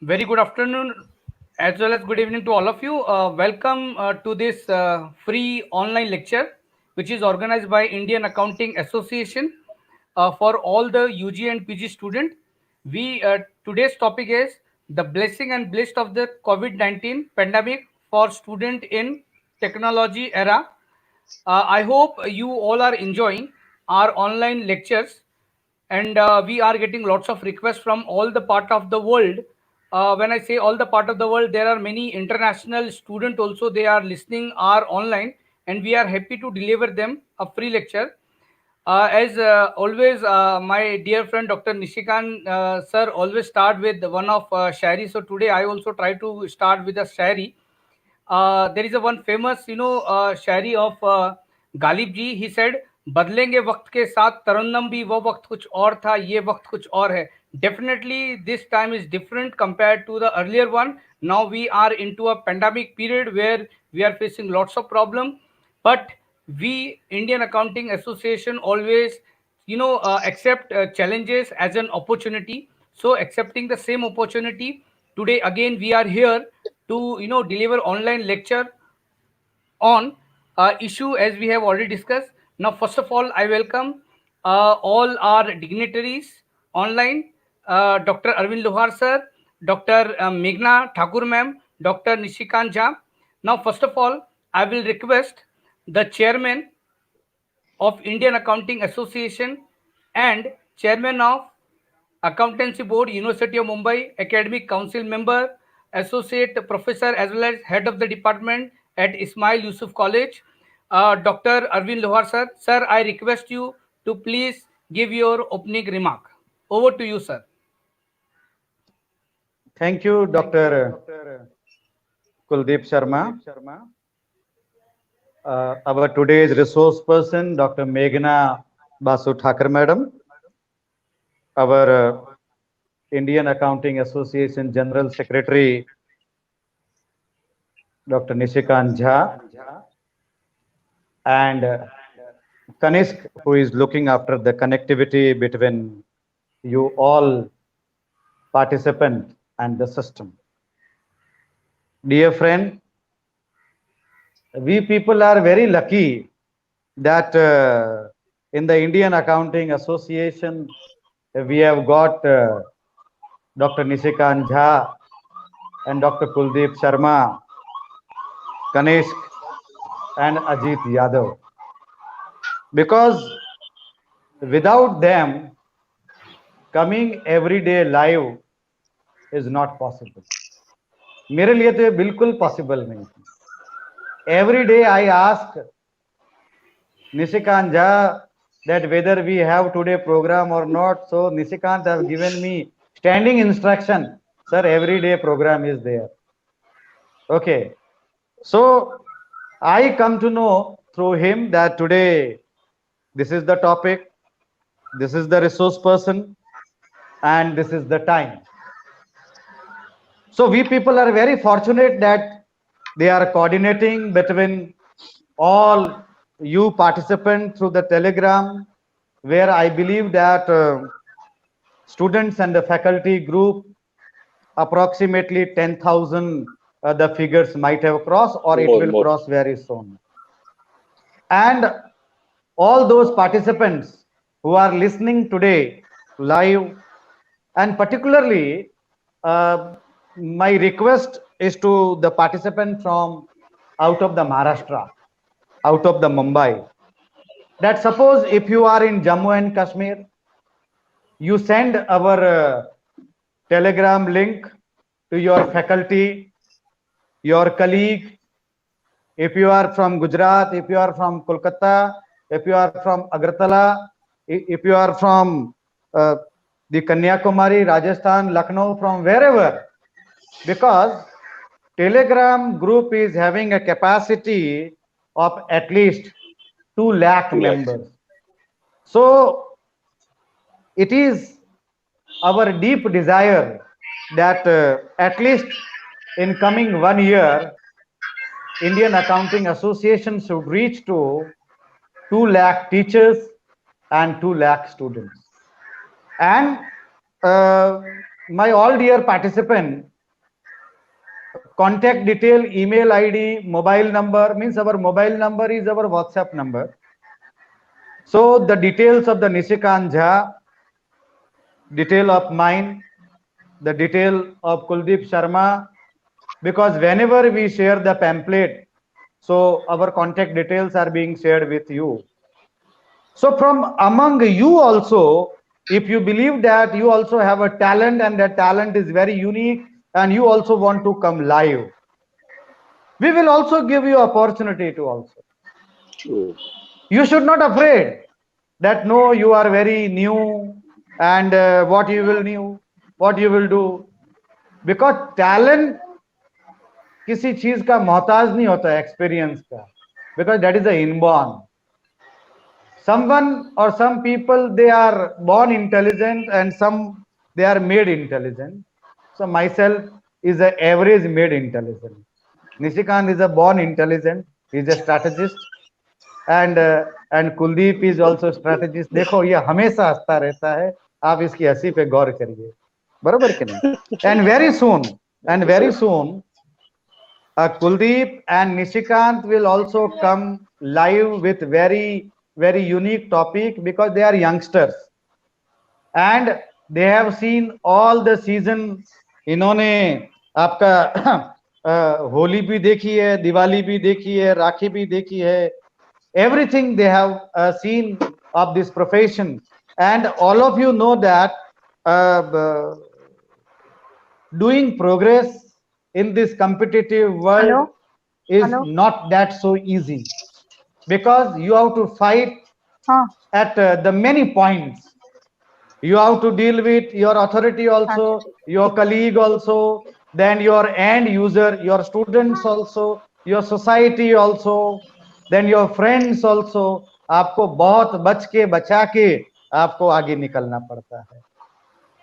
Very good afternoon as well as good evening to all of you. Welcome to this free online lecture, which is organized by Indian Accounting Association for all the UG and PG student. We Today's topic is the blessing and bliss of the COVID-19 pandemic for student in technology era. I hope you all are enjoying our online lectures, and we are getting lots of requests from all the part of the world. When I say all the part of the world, there are many international students also. They are listening our online, and we are happy to deliver them a free lecture. As always, my dear friend Dr. Nishikan sir always start with one of shairi. So today I also try to start with a shairi. There is a one famous Shayari of Ghalib ji. He said, बदलेंगे वक्त के साथ तरन्नम भी, वो वक्त कुछ और था, ये वक्त कुछ और है. Definitely this time is different compared to the earlier one. Now we are into a pandemic period where we are facing lots of problem, but we Indian Accounting Association always accept challenges as an opportunity. So accepting the same opportunity, today again we are here to deliver online lecture on issue as we have already discussed. Now, first of all, I welcome all our dignitaries online, Dr. Arvind Lohar sir, Dr. Meghna Thakur ma'am, Dr. Nishikant Jha. Now, first of all, I will request the chairman of Indian Accounting Association and chairman of Accountancy Board, University of Mumbai, Academic Council member, Associate Professor, as well as Head of the Department at Ismail Yusuf College, Dr. Arvind Lohar sir. Sir, I request you to please give your opening remark. Over to you, sir. Thank you, Dr. Kuldeep Sharma. Our today's resource person, Dr. Meghna Basu Thakur Madam. Our Indian Accounting Association General Secretary, Dr. Nishikant Jha. And Kanishk, who is looking after the connectivity between you all participants and the system. Dear friend, we people are very lucky that in the Indian Accounting Association, we have got Dr. Nishikant Jha and Dr. Kuldeep Sharma, Kanishk and Ajit Yadav. Because without them, coming every day live is not possible. मेरे लिए तो ये बिल्कुल possible नहीं है. Every day I ask Nishikant Jha that whether we have today program or not. So Nishikant have given me standing instruction. Sir, every day program is there. Okay. So I come to know through him that today this is the topic, this is the resource person, and this is the time. So we people are very fortunate that they are coordinating between all you participants through the Telegram, where I believe that students and the faculty group approximately 10,000 the figures might have crossed, or it will cross very soon. And all those participants who are listening today live, and particularly my request is to the participant from out of the Maharashtra, out of the Mumbai, that suppose if you are in Jammu and Kashmir, you send our Telegram link to your faculty, your colleague. If you are from Gujarat, if you are from Kolkata, if you are from Agartala, if you are from the Kanyakumari, Rajasthan, Lucknow, from wherever, because Telegram group is having a capacity of at least 2 lakh members. So it is our deep desire that at least in coming 1 year, Indian Accounting Association should reach to 2 lakh teachers and 2 lakh students. And my all dear participant, contact detail, email ID, mobile number, means our mobile number is our WhatsApp number. So the details of the Nishikant Jha, detail of mine, the detail of Kuldeep Sharma, because whenever we share the pamphlet, so our contact details are being shared with you. So from among you also, if you believe that you also have a talent and that talent is very unique and you also want to come live, we will also give you opportunity to also. True. You should not afraid that no, you are very new and what you will new, what you will do. Because talent किसी चीज का मोहताज नहीं होता experience का, because that is a inborn. Someone or some people, they are born intelligent and some they are made intelligent. So myself is a average made intelligent. Nishikant is a born intelligent, he is a strategist, and Kuldeep is also strategist. देखो ये हमेशा हंसता रहता है, आप इसकी हंसी पे गौर करिए, बरोबर कि नहीं? And very soon Kuldeep and Nishikant will also come live with very unique topic, because they are youngsters and they have seen all the season. इन्होंने आपका होली भी देखी है, दिवाली भी देखी है, राखी भी देखी है. Everything they have seen of this profession, and all of you know that doing progress in this competitive world Hello? is Hello? not that so easy, because you have to fight हाँ at the many points. You have to deal with your authority also, your colleague also, then your end user, your students also, your society also, then your friends also. आपको बहुत बच के बचा के आपको आगे निकलना पड़ता है.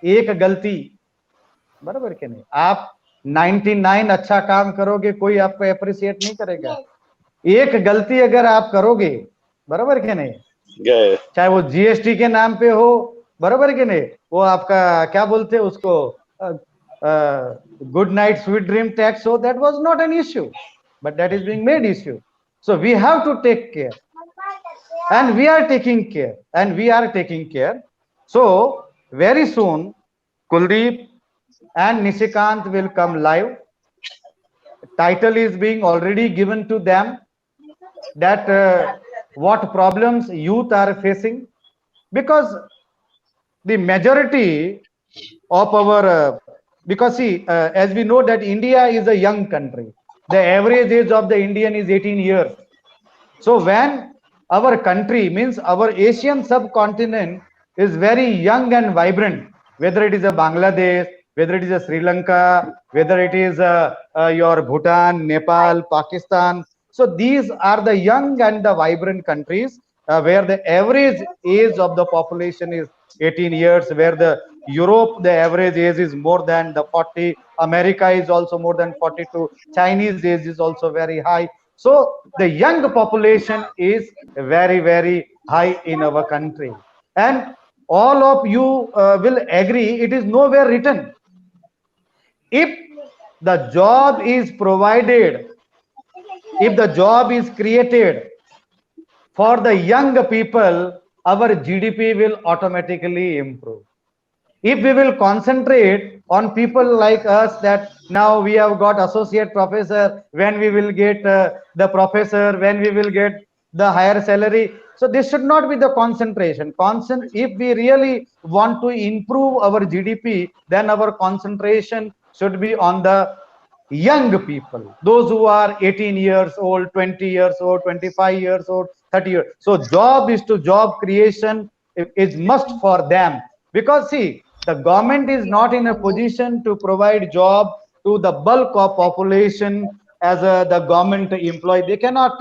एक गलती, बराबर के नहीं, आप 99 अच्छा काम करोगे, कोई आपको अप्रिशिएट नहीं करेगा. एक गलती अगर आप करोगे, बराबर के नहीं, गए चाहे वो जीएसटी के नाम पे हो, बराबर के नहीं, वो आपका क्या बोलते हैं उसको, गुड नाइट स्वीट ड्रीम टैक्स हो, that was not an issue, but that is being made issue. So we have to take care, and we are taking care. So very soon Kuldeep and Nishikant will come live. Title is being already given to them, that what problems youth are facing, because the majority of our because see, as we know that India is a young country, the average age of the Indian is 18 years. So when our country, means our Asian subcontinent, is very young and vibrant, whether it is a Bangladesh, whether it is a Sri Lanka, whether it is your Bhutan, Nepal, Pakistan. So these are the young and the vibrant countries where the average age of the population is 18 years, where the Europe, the average age is more than the 40. America is also more than 42. Chinese age is also very high. So the young population is very high in our country, and all of you will agree, it is nowhere written, if the job is provided, if the job is created for the young people, our GDP will automatically improve. If we will concentrate on people like us, that now we have got associate professor, when we will get the professor, when we will get the higher salary. So this should not be the concentration. If we really want to improve our GDP, then our concentration should be on the young people, those who are 18 years old, 20 years old, 25 years old, 30 years. So job is to job creation is must for them, because see, the government is not in a position to provide job to the bulk of population as the government employee. They cannot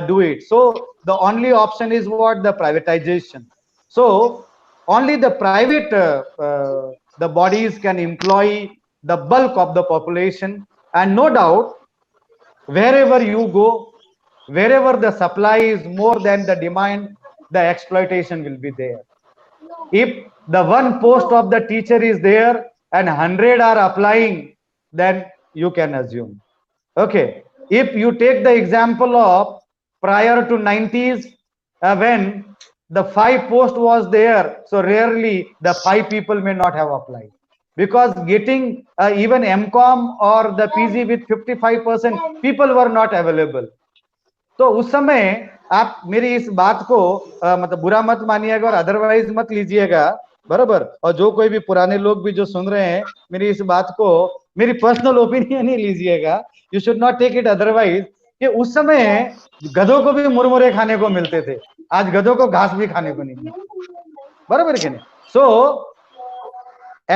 do it. So the only option is what? The privatization. So only the private the bodies can employ the bulk of the population, and no doubt wherever you go, wherever the supply is more than the demand, the exploitation will be there. If the one post of the teacher is there and 100 are applying, then you can assume. Okay, if you take the example of prior to 90s, when the 5 post was there, so rarely the 5 people may not have applied, because getting even MCOM or the PG with 55% people were not available. तो उस समय आप मेरी इस बात को मतलब बुरा मत मानिएगा और अदरवाइज मत लीजिएगा, बराबर। और जो कोई भी पुराने लोग भी जो सुन रहे हैं मेरी इस बात को मेरी पर्सनल ओपिनियन ही लीजिएगा, you should not take it otherwise, कि उस समय गधों को भी मुरमुरे खाने को मिलते थे, आज गधों को घास भी खाने को नहीं मिलता, बराबर कि नहीं। So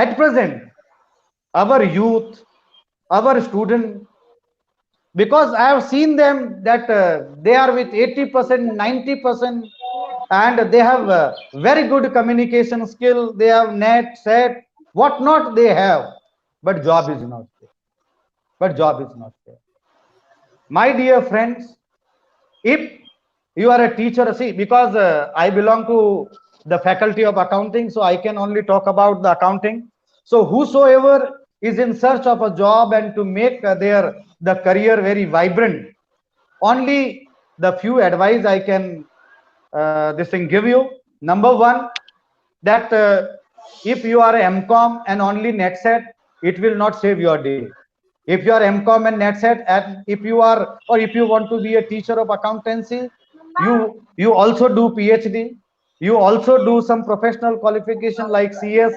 at present our youth, our student, because I have seen them that they are with 80%, 90%, and they have very good communication skill. They have net, set, what not they have, but job is not there. But job is not there. My dear friends, if you are a teacher, see, because I belong to the faculty of accounting, so I can only talk about the accounting. So whosoever is in search of a job and to make the career very vibrant, only the few advice I can this thing give you. Number one, that if you are a MCOM and only NetSet, it will not save your day. If you are MCOM and NetSet, and if you are, or if you want to be a teacher of accountancy, you also do PhD, you also do some professional qualification like CS,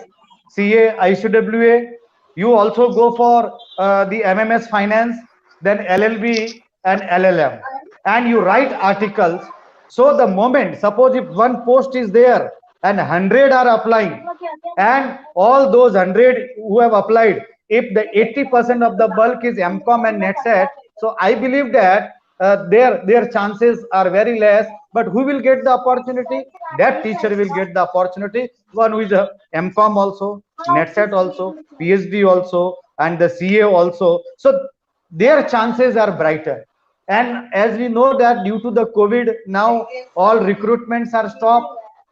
CA, ICWA. You also go for the MMS Finance, then LLB and LLM, and you write articles. So the moment, suppose if one post is there and 100 are applying, and all those 100 who have applied, if the 80% of the bulk is MCOM and NetSet, so I believe that their chances are very less. But who will get the opportunity? That teacher will get the opportunity. One who is a MCOM also, NetSet also, PhD also, and the CA also. So their chances are brighter. And as we know that due to the COVID, now all recruitments are stopped.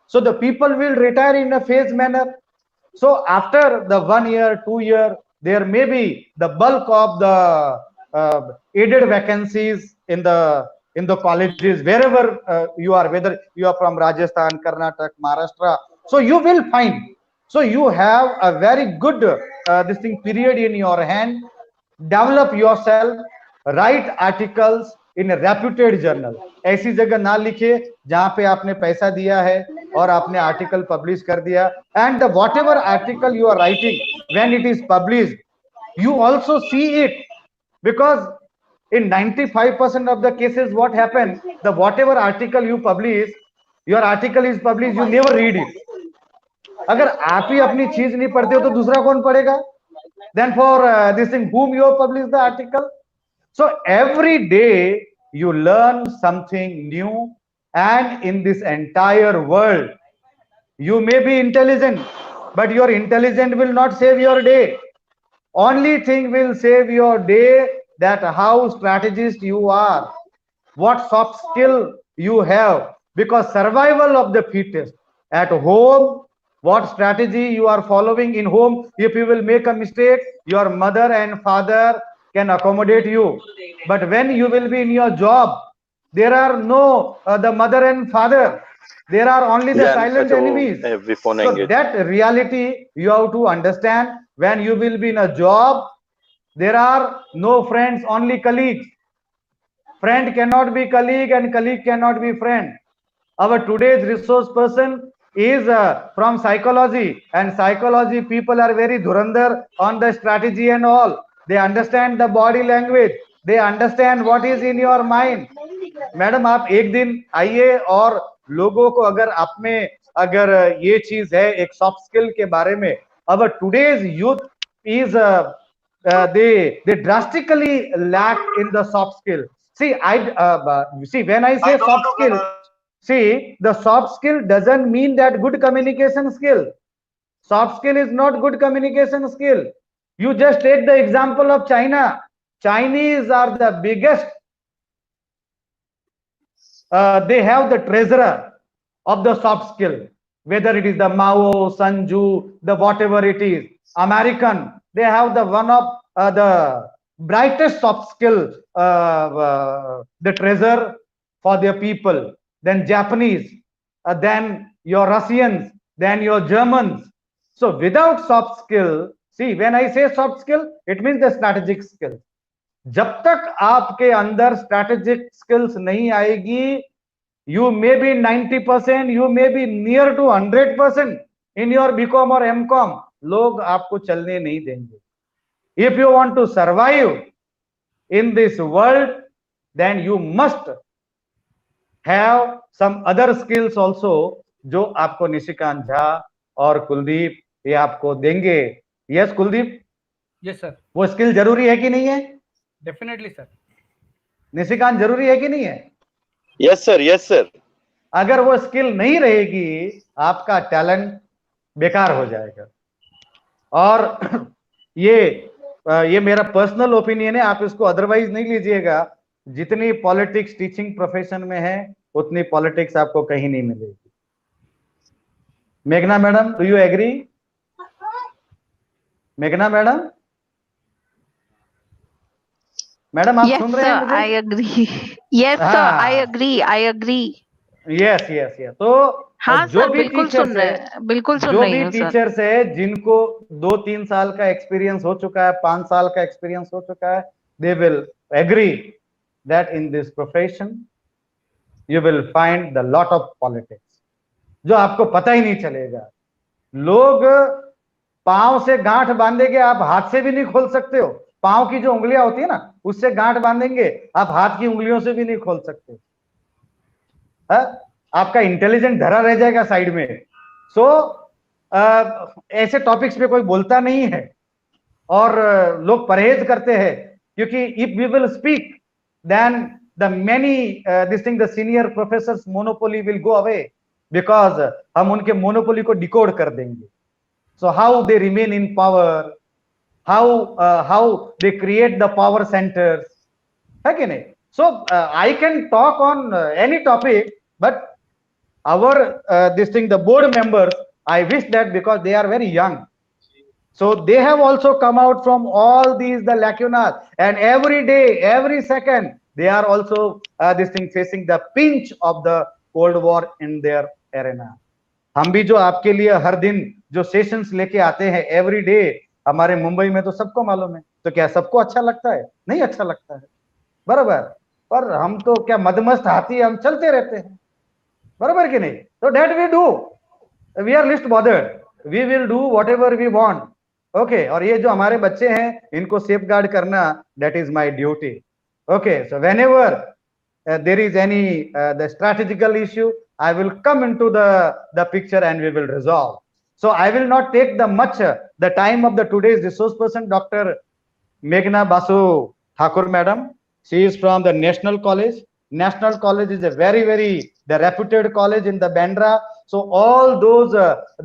So the people will retire in a phased manner. So after the 1 year, 2 year, there may be the bulk of the aided vacancies in the colleges wherever you are, whether you are from Rajasthan, Karnataka, Maharashtra. So you will find. So you have a very good this thing period in your hand. Develop yourself, write articles in a reputed journal. ऐसी जगह ना लिखे जहां पे आपने पैसा दिया है और आपने आर्टिकल पब्लिश कर दिया. And whatever article you are writing, when it is published, you also see it, because in 95% of the cases what happen, the whatever article you publish, your article is published, you never read it. अगर आप ही अपनी चीज नहीं पढ़ते हो तो दूसरा कौन पढ़ेगा? Then for this thing, whom you have published the article. So every day you learn something new, and in this entire world you may be intelligent, but your intelligence will not save your day. Only thing will save your day that how strategist you are, what soft skill you have, because survival of the fittest. At home, what strategy you are following in home, if you will make a mistake, your mother and father can accommodate you. But when you will be in your job, there are no the mother and father, there are only the silent enemies. So that reality you have to understand. When you will be in a job, there are no friends, only colleagues. Friend cannot be colleague and colleague cannot be friend. Our today's resource person is from psychology, and psychology people are very dhurandhar on the strategy and all. They understand the body language, they understand what is in your mind. Madam आप एक दिन आइए और लोगों को अगर आप में अगर ये चीज है एक सॉफ्ट स्किल के बारे में, our today's youth is they drastically lack in the soft skill. See, see when I say soft skill, see, the soft skill doesn't mean that good communication skill. Soft skill is not good communication skill. You just take the example of China. Chinese are the biggest. They have the treasurer of the soft skill, whether it is the Mao, Sanju, the whatever it is. American, they have the one of brightest soft skill, the treasure for their people, then Japanese, then your Russians, then your Germans. So without soft skill, see, when I say soft skill, it means the strategic skill. जब तक आपके अंदर strategic skills नहीं आएगी, you may be 90%, you may be near to 100% in your BCom or MCom, लोग आपको चलने नहीं देंगे. If you want to survive in this world, then you must have some other skills also, जो आपको निशिकांत झा और कुलदीप ये आपको देंगे. यस कुलदीप? Yes sir. वो स्किल जरूरी है कि नहीं है? Definitely sir. निशिकांत जरूरी है कि नहीं है? Yes sir, yes sir. अगर वो स्किल नहीं रहेगी, आपका टैलेंट बेकार हो जाएगा. और ये मेरा पर्सनल ओपिनियन है, आप इसको अदरवाइज नहीं लीजिएगा. जितनी पॉलिटिक्स टीचिंग प्रोफेशन में है, उतनी पॉलिटिक्स आपको कहीं नहीं मिलेगी. मेघना मैडम, डू यू एग्री? मेघना मैडम, मैडम आप सुन रहे हैं मुझे? I agree. Yes sir, I agree, I agree. Yes yes yes. तो हाँ जो सर, भी बिल्कुल सुन रहे हैं, बिल्कुल सुन रही हूँ सर. टीचर्स है जिनको 2-3 साल का एक्सपीरियंस हो चुका है, 5 साल का एक्सपीरियंस हो चुका है, they will agree that in this profession you will find the lot of politics, जो आपको पता ही नहीं चलेगा. लोग पांव से गांठ बांधेंगे, आप हाथ से भी नहीं खोल सकते हो. पांव की जो उंगलियां होती है ना, उससे गांठ बांधेंगे, आप हाथ की उंगलियों से भी नहीं खोल सकते. आपका इंटेलिजेंट धरा रह जाएगा साइड में. सो ऐसे टॉपिक्स पे कोई बोलता नहीं है और लोग परहेज करते हैं, क्योंकि if we will speak then the many this thing the senior professors monopoly will go away, because हम उनके मोनोपोली को डिकोड कर देंगे. So how they remain in power, how they create the power centers, है कि नहीं? So I can talk on any topic, but our this thing, the board members, I wish that because they are very young, so they have also come out from all these the lacunas, and every day, every second, they are also this thing facing the pinch of the Cold War in their arena. हम भी जो आपके लिए हर दिन जो sessions लेके आते हैं एवरी डे, हमारे मुंबई में तो सबको मालूम है. तो क्या सबको अच्छा लगता है? नहीं अच्छा लगता है, बराबर. पर हम तो क्या मदमस्त हाथी, हम चलते रहते हैं, बराबर कि नहीं? तो that we do, we are least bothered, we will do whatever we want. Okay. और ये जो हमारे बच्चे हैं, इनको सेफ गार्ड करना, that is my duty. Okay. So whenever there is any the strategical issue, I will come into the picture and we will resolve. So I will not take the time of the today's resource person, Dr. Meghna Basu Thakur madam. She is from the National College. National College is a very the reputed college in the Bandra. So all those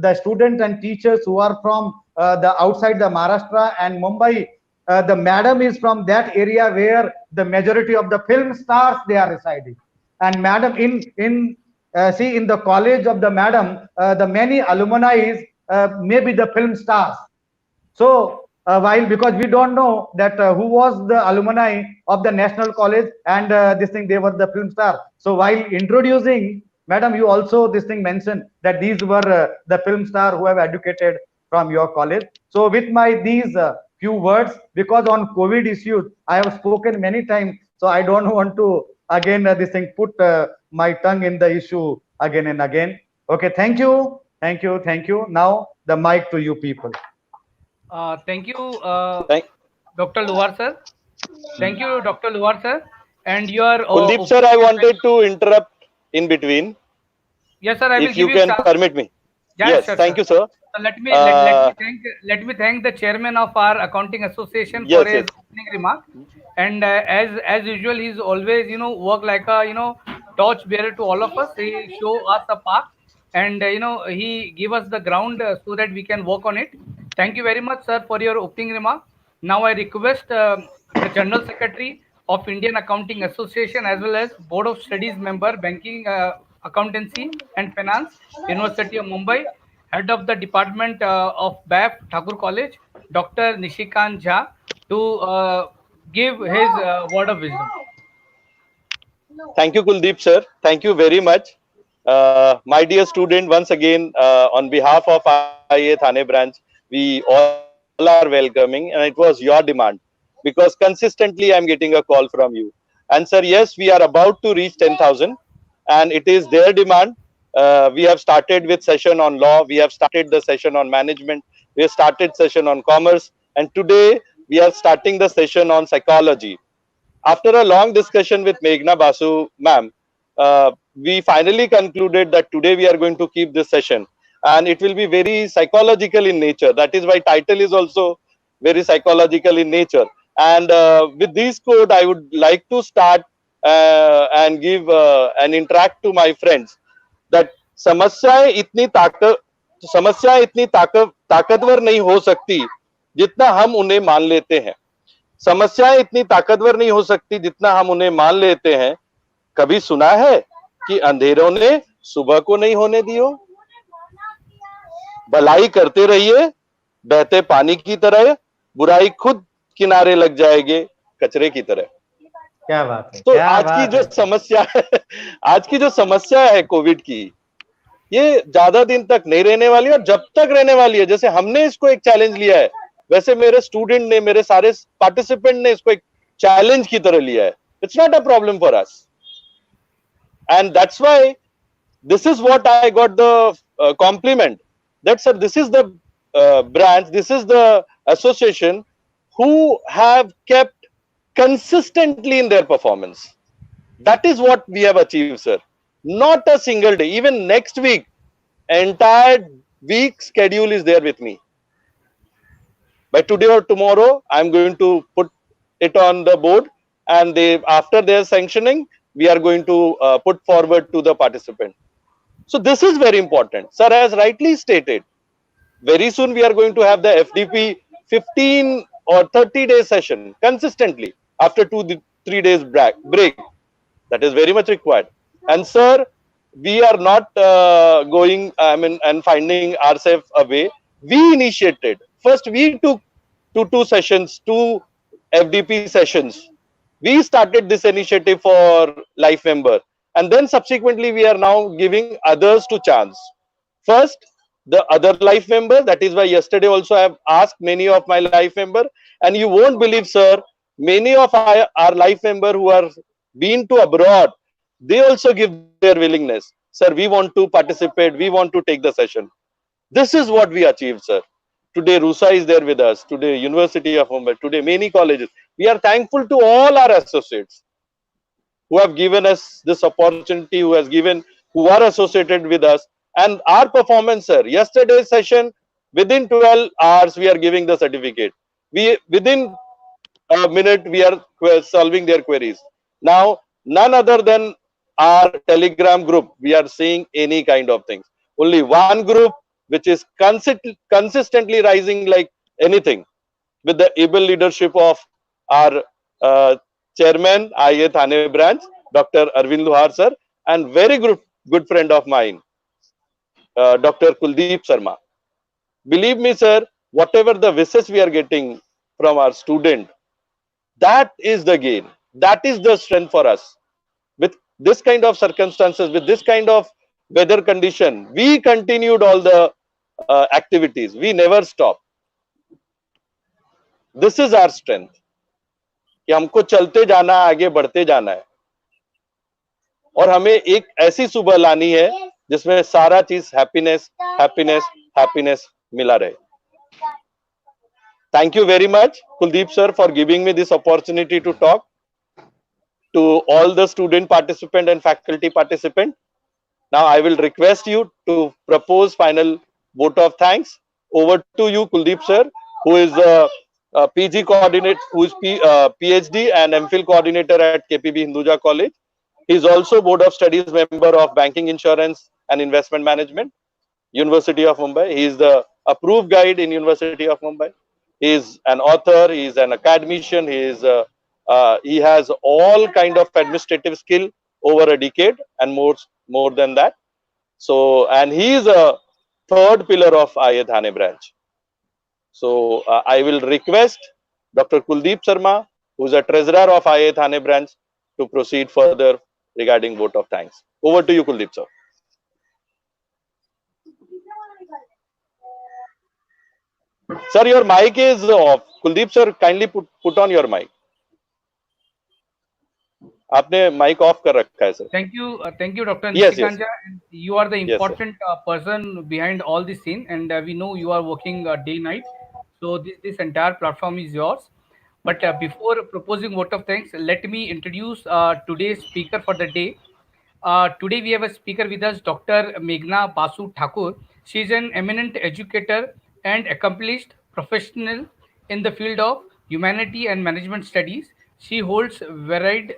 the students and teachers who are from the outside the Maharashtra and Mumbai, the madam is from that area where the majority of the film stars they are residing. And madam in see, in the college of the madam, the many alumni may be the film stars. So while, because we don't know that who was the alumni of the National College, and this thing, they were the film star. So while introducing, madam, you also this thing mentioned that these were the film star who have educated from your college. So with my these few words, because on COVID issues, I have spoken many times, so I don't want to again this thing put my tongue in the issue again and again. Okay, thank you. Now the mic to you people. Thank you, Dr. Luwar sir. Thank you, Dr. Luwar sir. And your Kuldeep sir, I wanted to interrupt in between. Yes, sir. I will if you can permit me. Yeah, yes, sure, thank sir. you, sir. Let me thank the chairman of our accounting association Yes, for his yes. opening remark. And as usual, he's always work like a torch bearer to all of us. He show us a path, and he give us the ground so that we can work on it. Thank you very much, sir, for your opening remark. Now I request the General Secretary of Indian Accounting Association as well as Board of Studies member, Banking, Accountancy and Finance, University of Mumbai, Head of the Department of BAF, Thakur College, Dr. Nishikant Jha, to give his word of wisdom. Thank you, Kuldeep sir. Thank you very much. My dear student, once again, on behalf of IIA Thane branch, we all are welcoming, and it was your demand because consistently I'm getting a call from you. And sir, yes, we are about to reach 10,000, and it is their demand. We have started with session on law, we have started the session on management, we have started session on commerce, and today we are starting the session on psychology. After a long discussion with Meghna Basu ma'am, we finally concluded that today we are going to keep this session, and it will be very psychological in nature. That is why title is also very psychological in nature. And with this quote, I would like to start and give and interact to my friends that समस्याएं इतनी ताकतवर नहीं हो सकती जितना हम उन्हें मान लेते हैं. समस्याएं इतनी ताकतवर नहीं हो सकती जितना हम उन्हें मान लेते हैं. कभी सुना है कि अंधेरों ने सुबह को नहीं होने दियो. भलाई करते रहिए बहते पानी की तरह, बुराई खुद किनारे लग जाएगी कचरे की तरह. क्या बात है. तो क्या आज बात की जो है. समस्या है, आज की जो समस्या है कोविड की, ये ज्यादा दिन तक नहीं रहने वाली और जब तक रहने वाली है, जैसे हमने इसको एक चैलेंज लिया है, वैसे मेरे स्टूडेंट ने, मेरे सारे पार्टिसिपेंट ने इसको एक चैलेंज की तरह लिया है. It's not a problem for us, and that's why this is what I got the compliment that sir, this is the branch, this is the association who have kept consistently in their performance. That is what we have achieved, sir. Not a single day, even next week, entire week schedule is there with me. By today or tomorrow, I'm going to put it on the board, and they, after their sanctioning, we are going to put forward to the participant. So this is very important. Sir has rightly stated, very soon we are going to have the FDP 15 or 30-day session consistently after 2-3 days break. That is very much required. And sir, we are not going, and finding ourselves away. We initiated. First, we took two sessions, 2 FDP sessions. We started this initiative for life member. And then subsequently, we are now giving others to chance. First, the other life member. That is why yesterday also I have asked many of my life member. And you won't believe, sir, many of our life member who are been to abroad, they also give their willingness. Sir, we want to participate. We want to take the session. This is what we achieved, sir. Today, RUSA is there with us. Today, University of Mumbai. Today, many colleges. We are thankful to all our associates who have given us this opportunity, who are associated with us. And our performance, sir, yesterday's session, within 12 hours, we are giving the certificate. Within a minute, we are solving their queries. Now, none other than our Telegram group, we are seeing any kind of things. Only one group, which is consistently rising like anything, with the able leadership of our chairman, IIA Thane branch, Dr. Arvind Luhar sir, and very good friend of mine, Dr. Kuldeep Sharma. Believe me, sir, whatever the wishes we are getting from our student, that is the gain. That is the strength for us. With this kind of circumstances, with this kind of weather condition, we continued all the activities. We never stopped. This is our strength. कि हमको चलते जाना, आगे बढ़ते जाना है, और हमें एक ऐसी सुबह लानी है जिसमें सारा चीज हैप्पीनेस हैप्पीनेस हैप्पीनेस मिला रहे. Thank you very much, Kuldeep sir, for giving me this opportunity to talk to all the student participant and faculty participant. Now I will request you to propose final vote of thanks. Over to you, Kuldeep sir, who is the PG coordinator, who is PhD and MPhil coordinator at KPB Hinduja College. He is also Board of Studies member of Banking, Insurance and Investment Management, University of Mumbai. He is the approved guide in University of Mumbai. He is an author. He is an academician. He has all kind of administrative skill over a decade and more than that. So, and he is a third pillar of IIA Thane branch. So I will request Dr. Kuldeep Sharma who's a treasurer of IA Thane branch, to proceed further regarding vote of thanks. Over to you, Kuldeep sir. Sir, your mic is off. Kuldeep sir, kindly put on your mic. आपने mic off कर रखा है sir. Thank you, Dr. Yes, Nishikanja. And you are the Yes, sir. important person behind all this scene, and we know you are working day night. So this entire platform is yours. But before proposing vote of thanks, let me introduce today's speaker for the day. Today we have a speaker with us, Dr. Meghna Basu Thakur. She is an eminent educator and accomplished professional in the field of humanity and management studies. She holds varied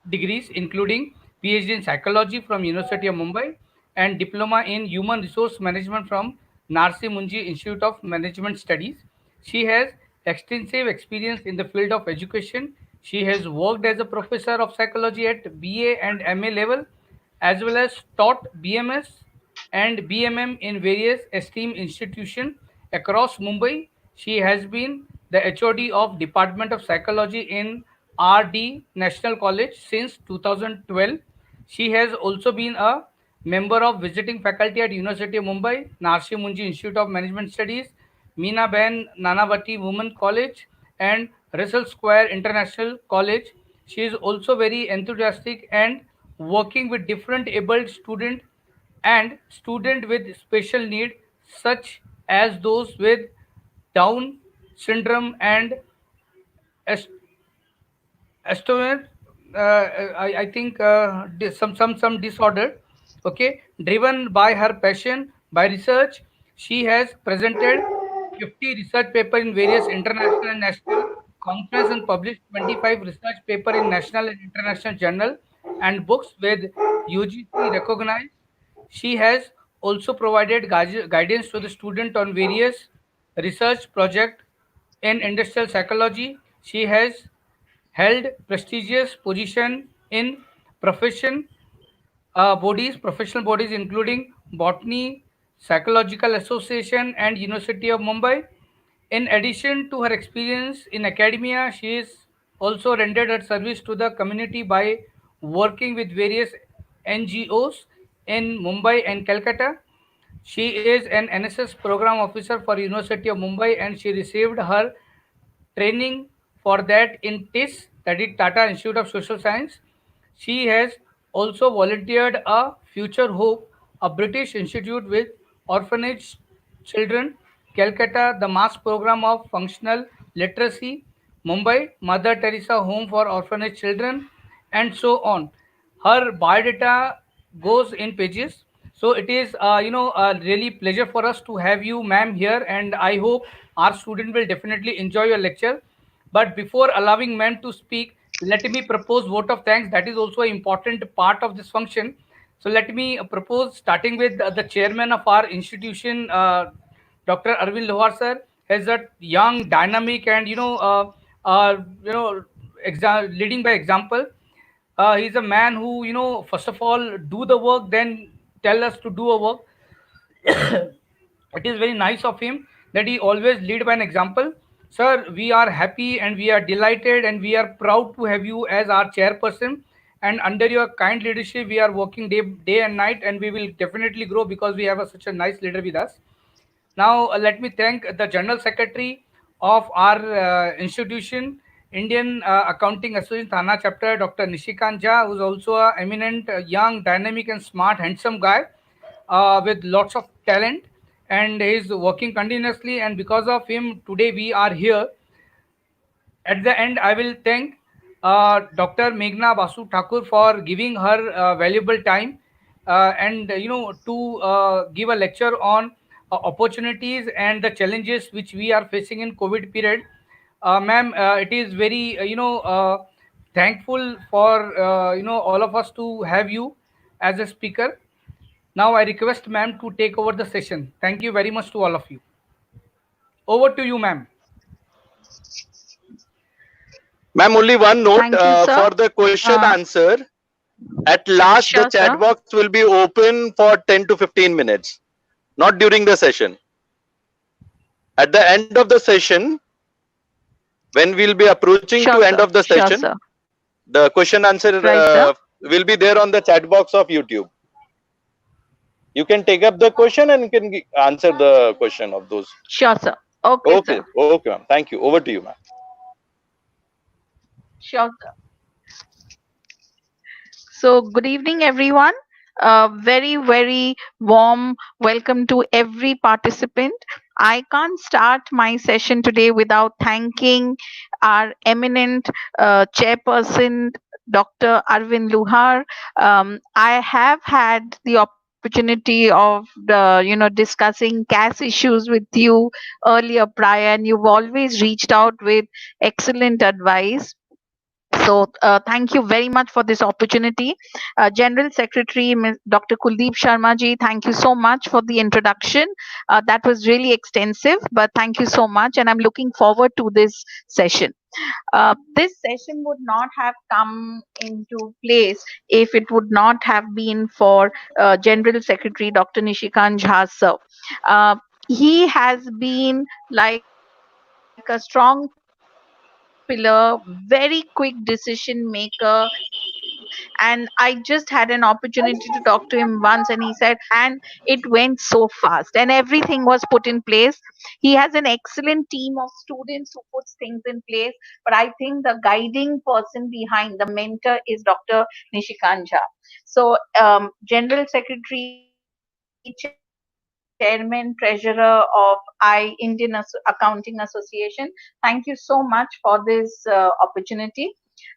degrees including PhD in psychology from University of Mumbai and diploma in human resource management from Narsi Munji Institute of Management Studies. She has extensive experience in the field of education. She has worked as a professor of psychology at BA and MA level, as well as taught BMS and BMM in various esteemed institutions across Mumbai. She has been the HOD of Department of Psychology in RD National College since 2012. She has also been a member of visiting faculty at University of Mumbai, Narsi Munji Institute of Management Studies, Meena Ben Nanavati Women College, and Russell Square International College. She is also very enthusiastic and working with different able students and students with special need such as those with Down syndrome and Astronaut, I think some disorder. Okay, driven by her passion by research, she has presented 50 research paper in various international and national conference and published 25 research paper in national and international journal and books with UGC recognized. She has also provided guidance to the student on various research project in industrial psychology. She has held prestigious position in profession professional bodies including Botany Psychological Association and University of Mumbai. In addition to her experience in academia, she is also rendered her service to the community by working with various NGOs in Mumbai and Calcutta. She is an NSS program officer for University of Mumbai and she received her training for that in TIS, that is Tata Institute of Social Science. She has also volunteered a Future Hope, a British institute with orphanage children, Calcutta, the mass program of functional literacy, Mumbai, Mother Teresa Home for Orphanage Children, and so on. Her biodata goes in pages. So it is, a really pleasure for us to have you, ma'am, here, and I hope our student will definitely enjoy your lecture. But before allowing ma'am to speak, let me propose vote of thanks. That is also an important part of this function. So let me propose, starting with the chairman of our institution, Dr. Arvind Lohar sir, has a young, dynamic, and leading by example. He's a man who, first of all, do the work, then tell us to do a work. It is very nice of him that he always lead by an example. Sir, we are happy and we are delighted and we are proud to have you as our chairperson. And under your kind leadership, we are working day and night, and we will definitely grow because we have such a nice leader with us. Now, let me thank the General Secretary of our institution, Indian Accounting Association Thana chapter, Dr. Nishikant Jha, who is also an eminent, young, dynamic, and smart, handsome guy with lots of talent, and he is working continuously. And because of him, today we are here. At the end, I will thank Dr. Meghna Basu Thakur for giving her valuable time and to give a lecture on opportunities and the challenges which we are facing in COVID period. Ma'am, it is very thankful for all of us to have you as a speaker. Now I request ma'am to take over the session. Thank you very much to all of you. Over to you, ma'am. Ma'am, only one note. Thank you, sir. For the question answer. At last, Sure, the chat sir. box will be open for 10 to 15 minutes, not during the session. At the end of the session, when we'll be approaching Sure, to end sir. of the Sure, session, sir. the question answer Right, sir. will be there on the chat box of YouTube. You can take up the question and you can answer the question of those. Sure, sir. Okay, Okay, sir. okay, ma'am. Thank you. Over to you, ma'am. Sure, sir. So, good evening, everyone. Very, very warm welcome to every participant. I can't start my session today without thanking our eminent chairperson, Dr. Arvind Luhar. I have had the opportunity of discussing CAS issues with you earlier prior, and you've always reached out with excellent advice. So thank you very much for this opportunity. General Secretary Dr. Kuldeep Sharma ji, thank you so much for the introduction. That was really extensive, but thank you so much, and I'm looking forward to this session. This session would not have come into place if it would not have been for General Secretary Dr. Nishikant Jha sir. He has been like a strong pillar, very quick decision maker, and I just had an opportunity to talk to him once, and he said, and it went so fast, and everything was put in place. He has an excellent team of students who puts things in place, but I think the guiding person behind, the mentor, is Dr. Nishikant Jha. So, General Secretary, Chairman, Treasurer of Indian Accounting Association, thank you so much for this opportunity.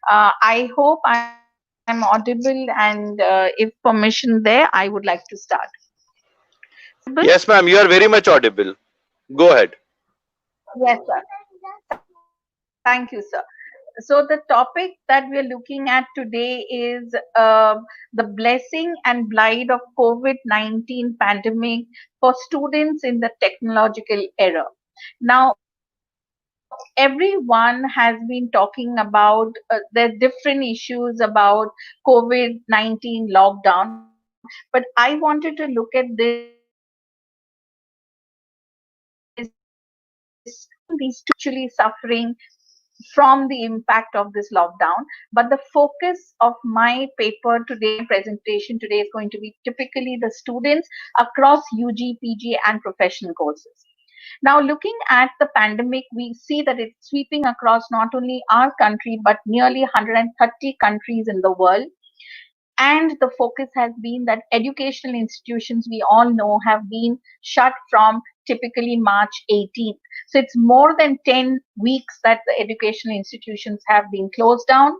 I hope I'm audible, and if permission there, I would like to start. Am I audible? Yes, ma'am. You are very much audible. Go ahead. Yes, sir. Thank you, sir. So the topic that we are looking at today is the blessing and blight of COVID-19 pandemic for students in the technological era. Now, everyone has been talking about the different issues about COVID-19 lockdown, but I wanted to look at this from the perspective of students actually suffering from the impact of this lockdown. But the focus of my paper today, my presentation today, is going to be typically the students across UG, PG, and professional courses. Now, looking at the pandemic, we see that it's sweeping across not only our country but nearly 130 countries in the world. And the focus has been that educational institutions, we all know, have been shut from typically March 18th. So it's more than 10 weeks that the educational institutions have been closed down.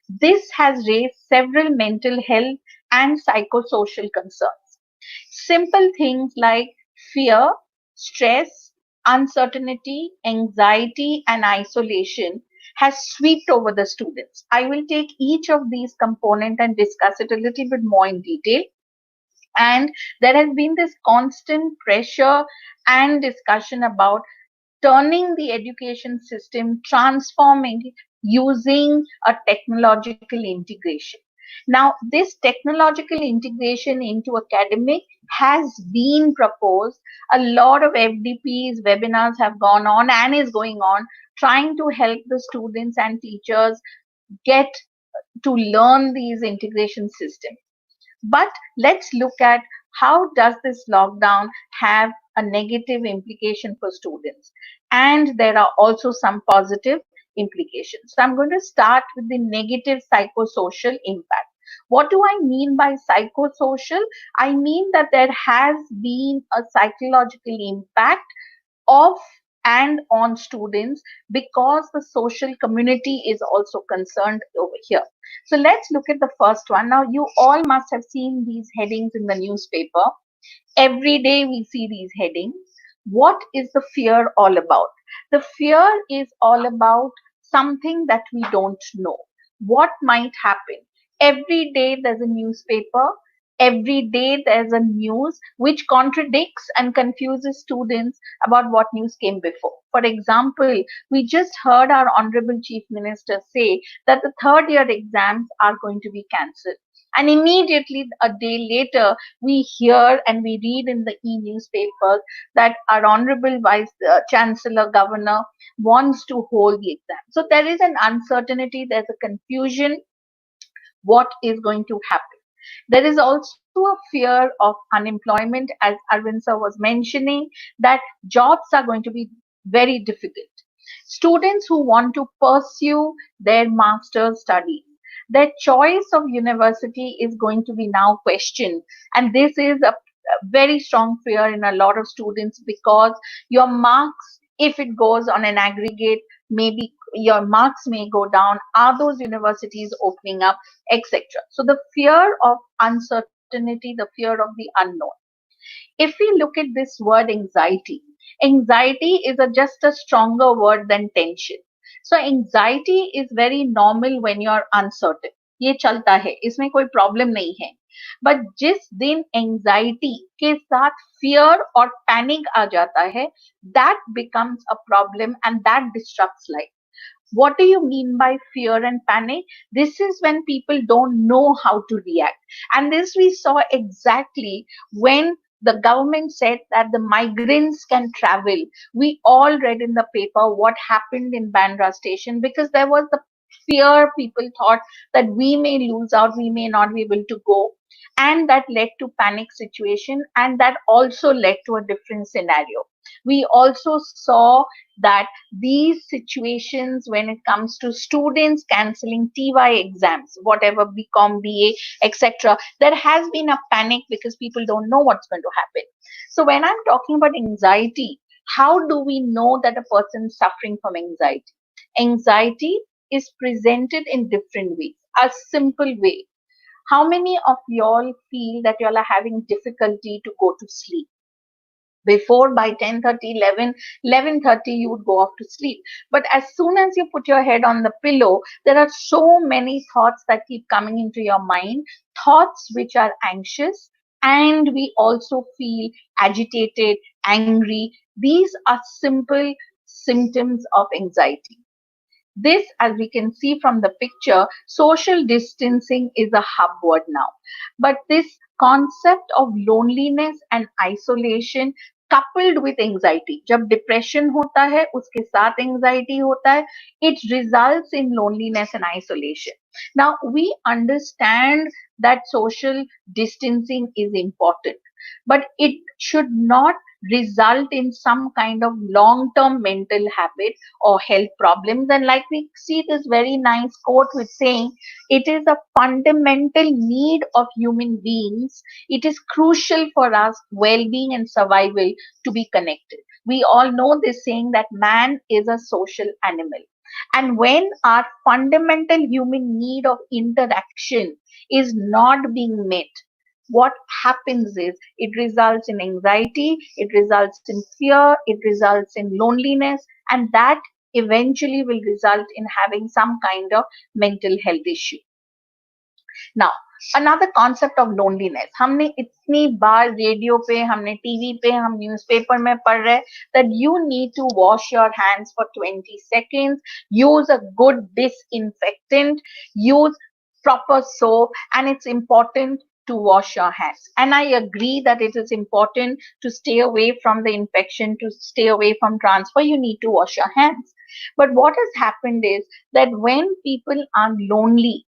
This has raised several mental health and psychosocial concerns. Simple things like fear, stress, uncertainty, anxiety, and isolation has swept over the students. I will take each of these components and discuss it a little bit more in detail. And there has been this constant pressure and discussion about turning the education system, transforming it using a technological integration. Now, this technological integration into academic has been proposed. A lot of FDPs, webinars have gone on and is going on, trying to help the students and teachers get to learn these integration systems. But let's look at how does this lockdown have a negative implication for students. And there are also some positive implications. So I'm going to start with the negative psychosocial impact. What do I mean by psychosocial? I mean that there has been a psychological impact of and on students because the social community is also concerned over here. So let's look at the first one. Now, you all must have seen these headings in the newspaper. Every day we see these headings. What is the fear all about? The fear is all about something that we don't know. What might happen? Every day there's a newspaper. Every day there's a news which contradicts and confuses students about what news came before. For example, we just heard our Honorable Chief Minister say that the third year exams are going to be cancelled. And immediately a day later, we hear and we read in the e-newspapers that our Honorable Vice Chancellor Governor wants to hold the exam. So there is an uncertainty, there's a confusion what is going to happen. There is also a fear of unemployment, as Arvind sir was mentioning, that jobs are going to be very difficult. Students who want to pursue their master's studies, their choice of university is going to be now questioned. And this is a very strong fear in a lot of students because your marks, if it goes on an aggregate, maybe your marks may go down. Are those universities opening up, etc.? So the fear of uncertainty, the fear of the unknown. If we look at this word anxiety, anxiety is just a stronger word than tension. So anxiety is very normal when you are uncertain. ये चलता है, इसमें कोई problem नहीं है. But जिस दिन anxiety के साथ फियर और पैनिक आ जाता है, that becomes a problem and that disrupts life. What do you mean by fear and panic? This is when people don't know how to react. And this we saw exactly when the government said that the migrants can travel. We all read in the paper what happened in Bandra station because there was the fear. People thought that we may lose out, we may not be able to go. And that led to panic situation, and that also led to a different scenario. We also saw that these situations when it comes to students cancelling TY exams, whatever BCom, BA, etc., there has been a panic because people don't know what's going to happen. So when I'm talking about anxiety, how do we know that a person is suffering from anxiety? Anxiety is presented in different ways. A simple way. How many of y'all feel that y'all are having difficulty to go to sleep? Before by 10:30, 11:30 you would go off to sleep. But as soon as you put your head on the pillow, there are so many thoughts that keep coming into your mind, thoughts which are anxious, and we also feel agitated, angry. These are simple symptoms of anxiety. This, as we can see from the picture, social distancing is a hub word now. But this concept of loneliness and isolation coupled with anxiety, जब depression होता है, उसके साथ anxiety होता है, it results in loneliness and isolation. Now, we understand that social distancing is important, but it should not result in some kind of long-term mental habit or health problems. And like we see this very nice quote with saying, it is a fundamental need of human beings. It is crucial for us well-being and survival to be connected. We all know this saying that man is a social animal. And when our fundamental human need of interaction is not being met, what happens is it results in anxiety, it results in fear, it results in loneliness, and that eventually will result in having some kind of mental health issue. Now, another concept of loneliness. हमने इतनी बार radio पे, हमने TV पे, हम newspaper में पढ़ रहे that you need to wash your hands for 20 seconds, use a good disinfectant, use proper soap, and it's important to wash your hands. And I agree that it is important to stay away from the infection, to stay away from transfer. You need to wash your hands. But what has happened is that when people are lonely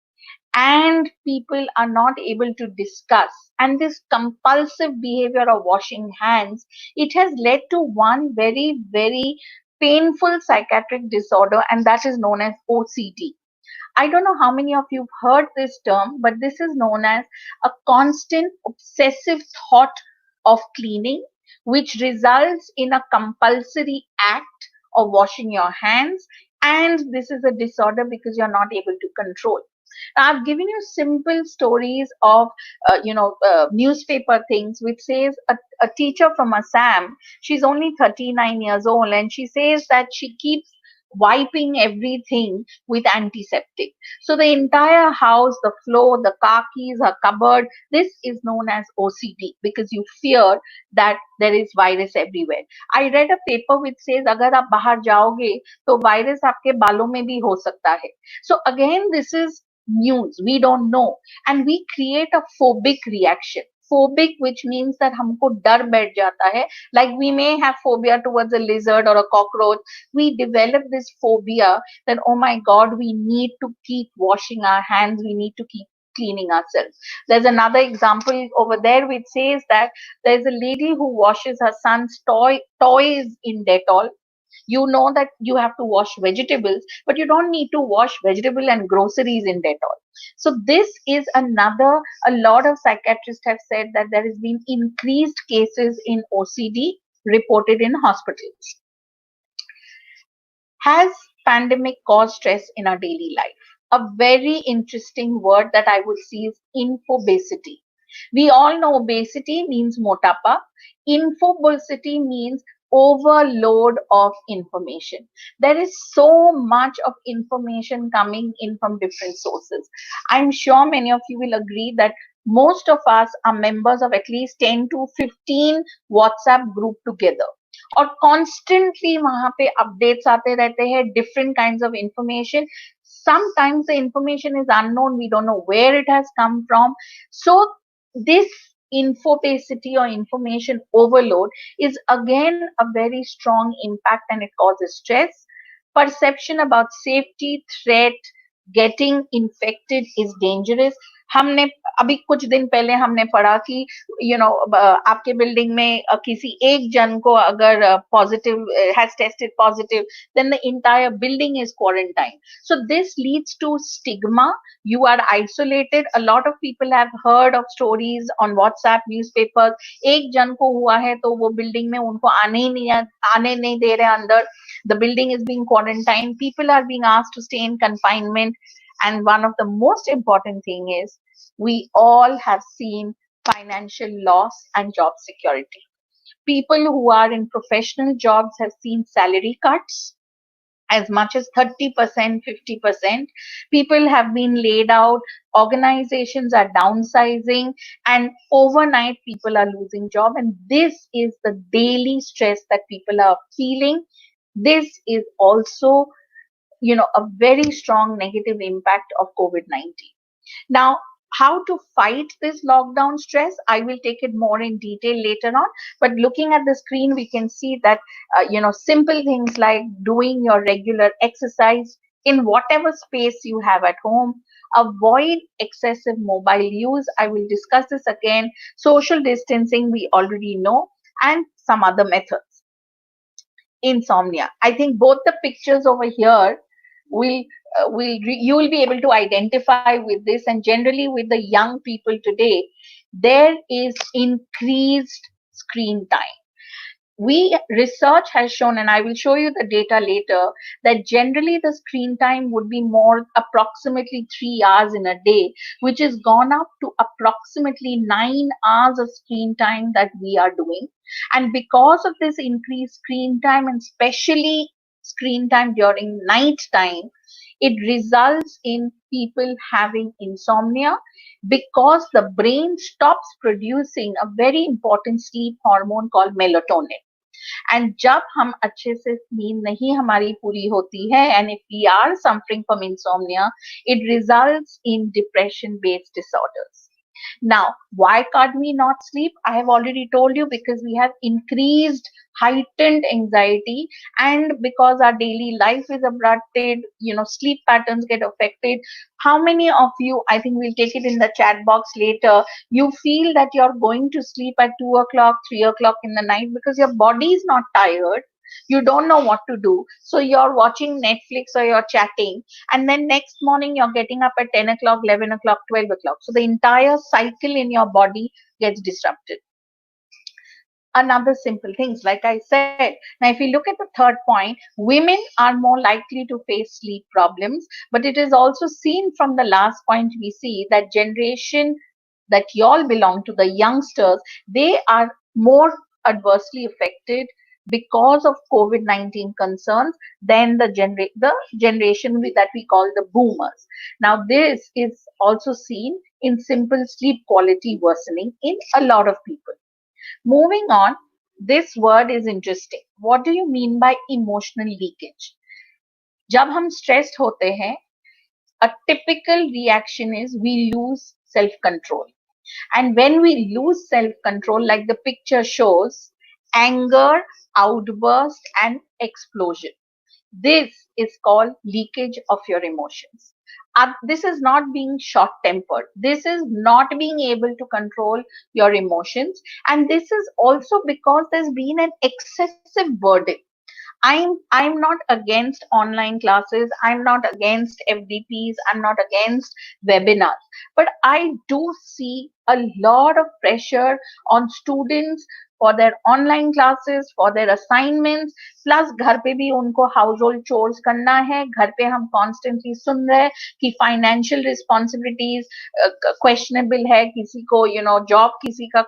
and people are not able to discuss, and this compulsive behavior of washing hands, it has led to one very, very painful psychiatric disorder, and that is known as OCD. I don't know how many of you have heard this term, but this is known as a constant obsessive thought of cleaning, which results in a compulsory act of washing your hands. And this is a disorder because you're not able to control. Now, I've given you simple stories of, newspaper things, which says a teacher from Assam, she's only 39 years old, and she says that she keeps wiping everything with antiseptic. So the entire house, the floor, the car keys, her cupboard, this is known as OCD because you fear that there is virus everywhere. I read a paper which says अगर आप बाहर जाओगे तो virus आपके बालों में भी हो सकता है. So again, this is news. We don't know, and we create a phobic reaction. Phobic, which means that हमको डर बैठ जाता है. Like we may have phobia towards a lizard or a cockroach. We develop this phobia that, oh my God, we need to keep washing our hands. We need to keep cleaning ourselves. There's another example over there which says that there's a lady who washes her son's toys in Dettol. You know that you have to wash vegetables, but you don't need to wash vegetable and groceries in Dettol. So this is another, a lot of psychiatrists have said that there has been increased cases in OCD reported in hospitals. Has pandemic caused stress in our daily life? A very interesting word that I would see is infobesity. We all know obesity means motapa. Infobesity means overload of information. There is so much of information coming in from different sources. I'm sure many of you will agree that most of us are members of at least 10 to 15 WhatsApp group together. और constantly वहां पे updates आते रहते हैं, different kinds of information. Sometimes the information is unknown, we don't know where it has come from. So this infobesity or information overload is again a very strong impact, and it causes stress. Perception about safety, threat, getting infected is dangerous. हमने अभी कुछ दिन पहले हमने पढ़ा कि आपके building में किसी एक जन को अगर positive has tested positive, then the entire building is quarantined. So this leads to stigma. You are isolated. A lot of people have heard of stories on WhatsApp, newspapers. एक जन को हुआ है तो वो बिल्डिंग में उनको आने नहीं दे रहे अंदर. The building is being quarantined. People are being asked to stay in confinement. And one of the most important thing is we all have seen financial loss and job security. People who are in professional jobs have seen salary cuts as much as 30%, 50%. People have been laid out, organizations are downsizing, and overnight people are losing job. And this is the daily stress that people are feeling. This is also a very strong negative impact of COVID-19. Now, how to fight this lockdown stress, I will take it more in detail later on. But looking at the screen, we can see that, simple things like doing your regular exercise in whatever space you have at home. Avoid excessive mobile use. I will discuss this again. Social distancing, we already know, and some other methods. Insomnia. I think both the pictures over here you will be able to identify with this, and generally with the young people today, there is increased screen time. Research has shown, and I will show you the data later, that generally the screen time would be more approximately 3 hours in a day, which has gone up to approximately 9 hours of screen time that we are doing. And because of this increased screen time, and especially screen time during night time, it results in people having insomnia because the brain stops producing a very important sleep hormone called melatonin. And जब हम अच्छे से नींद नहीं हमारी पूरी होती है, and if we are suffering from insomnia, it results in depression based disorders. Now, why can't we not sleep? I have already told you, because we have increased heightened anxiety, and because our daily life is abrupted, sleep patterns get affected. How many of you, I think we'll take it in the chat box later, you feel that you're going to sleep at 2 o'clock, 3 o'clock in the night because your body is not tired, you don't know what to do, so you're watching Netflix or you're chatting, and then next morning you're getting up at 10 o'clock, 11 o'clock, 12 o'clock. So the entire cycle in your body gets disrupted. Another simple things, like I said, now if you look at the third point, women are more likely to face sleep problems, but it is also seen from the last point we see that generation that you all belong to, the youngsters, they are more adversely affected because of COVID-19 concerns than the generation that we call the boomers. Now, this is also seen in simple sleep quality worsening in a lot of people. Moving on, this word is interesting. What do you mean by emotional leakage? जब हम stressed होते हैं, a typical reaction is we lose self-control. And when we lose self-control, like the picture shows, anger, outburst, and explosion. This is called leakage of your emotions. This is not being short tempered. This is not being able to control your emotions. And this is also because there's been an excessive burden. I'm not against online classes. I'm not against FDPs. I'm not against webinars. But I do see a lot of pressure on students for their online classes, for their assignments. Plus घर पे भी उनको household chores करना है. घर पे हम constantly सुन रहे हैं कि financial responsibilities questionable है. किसी को job किसी का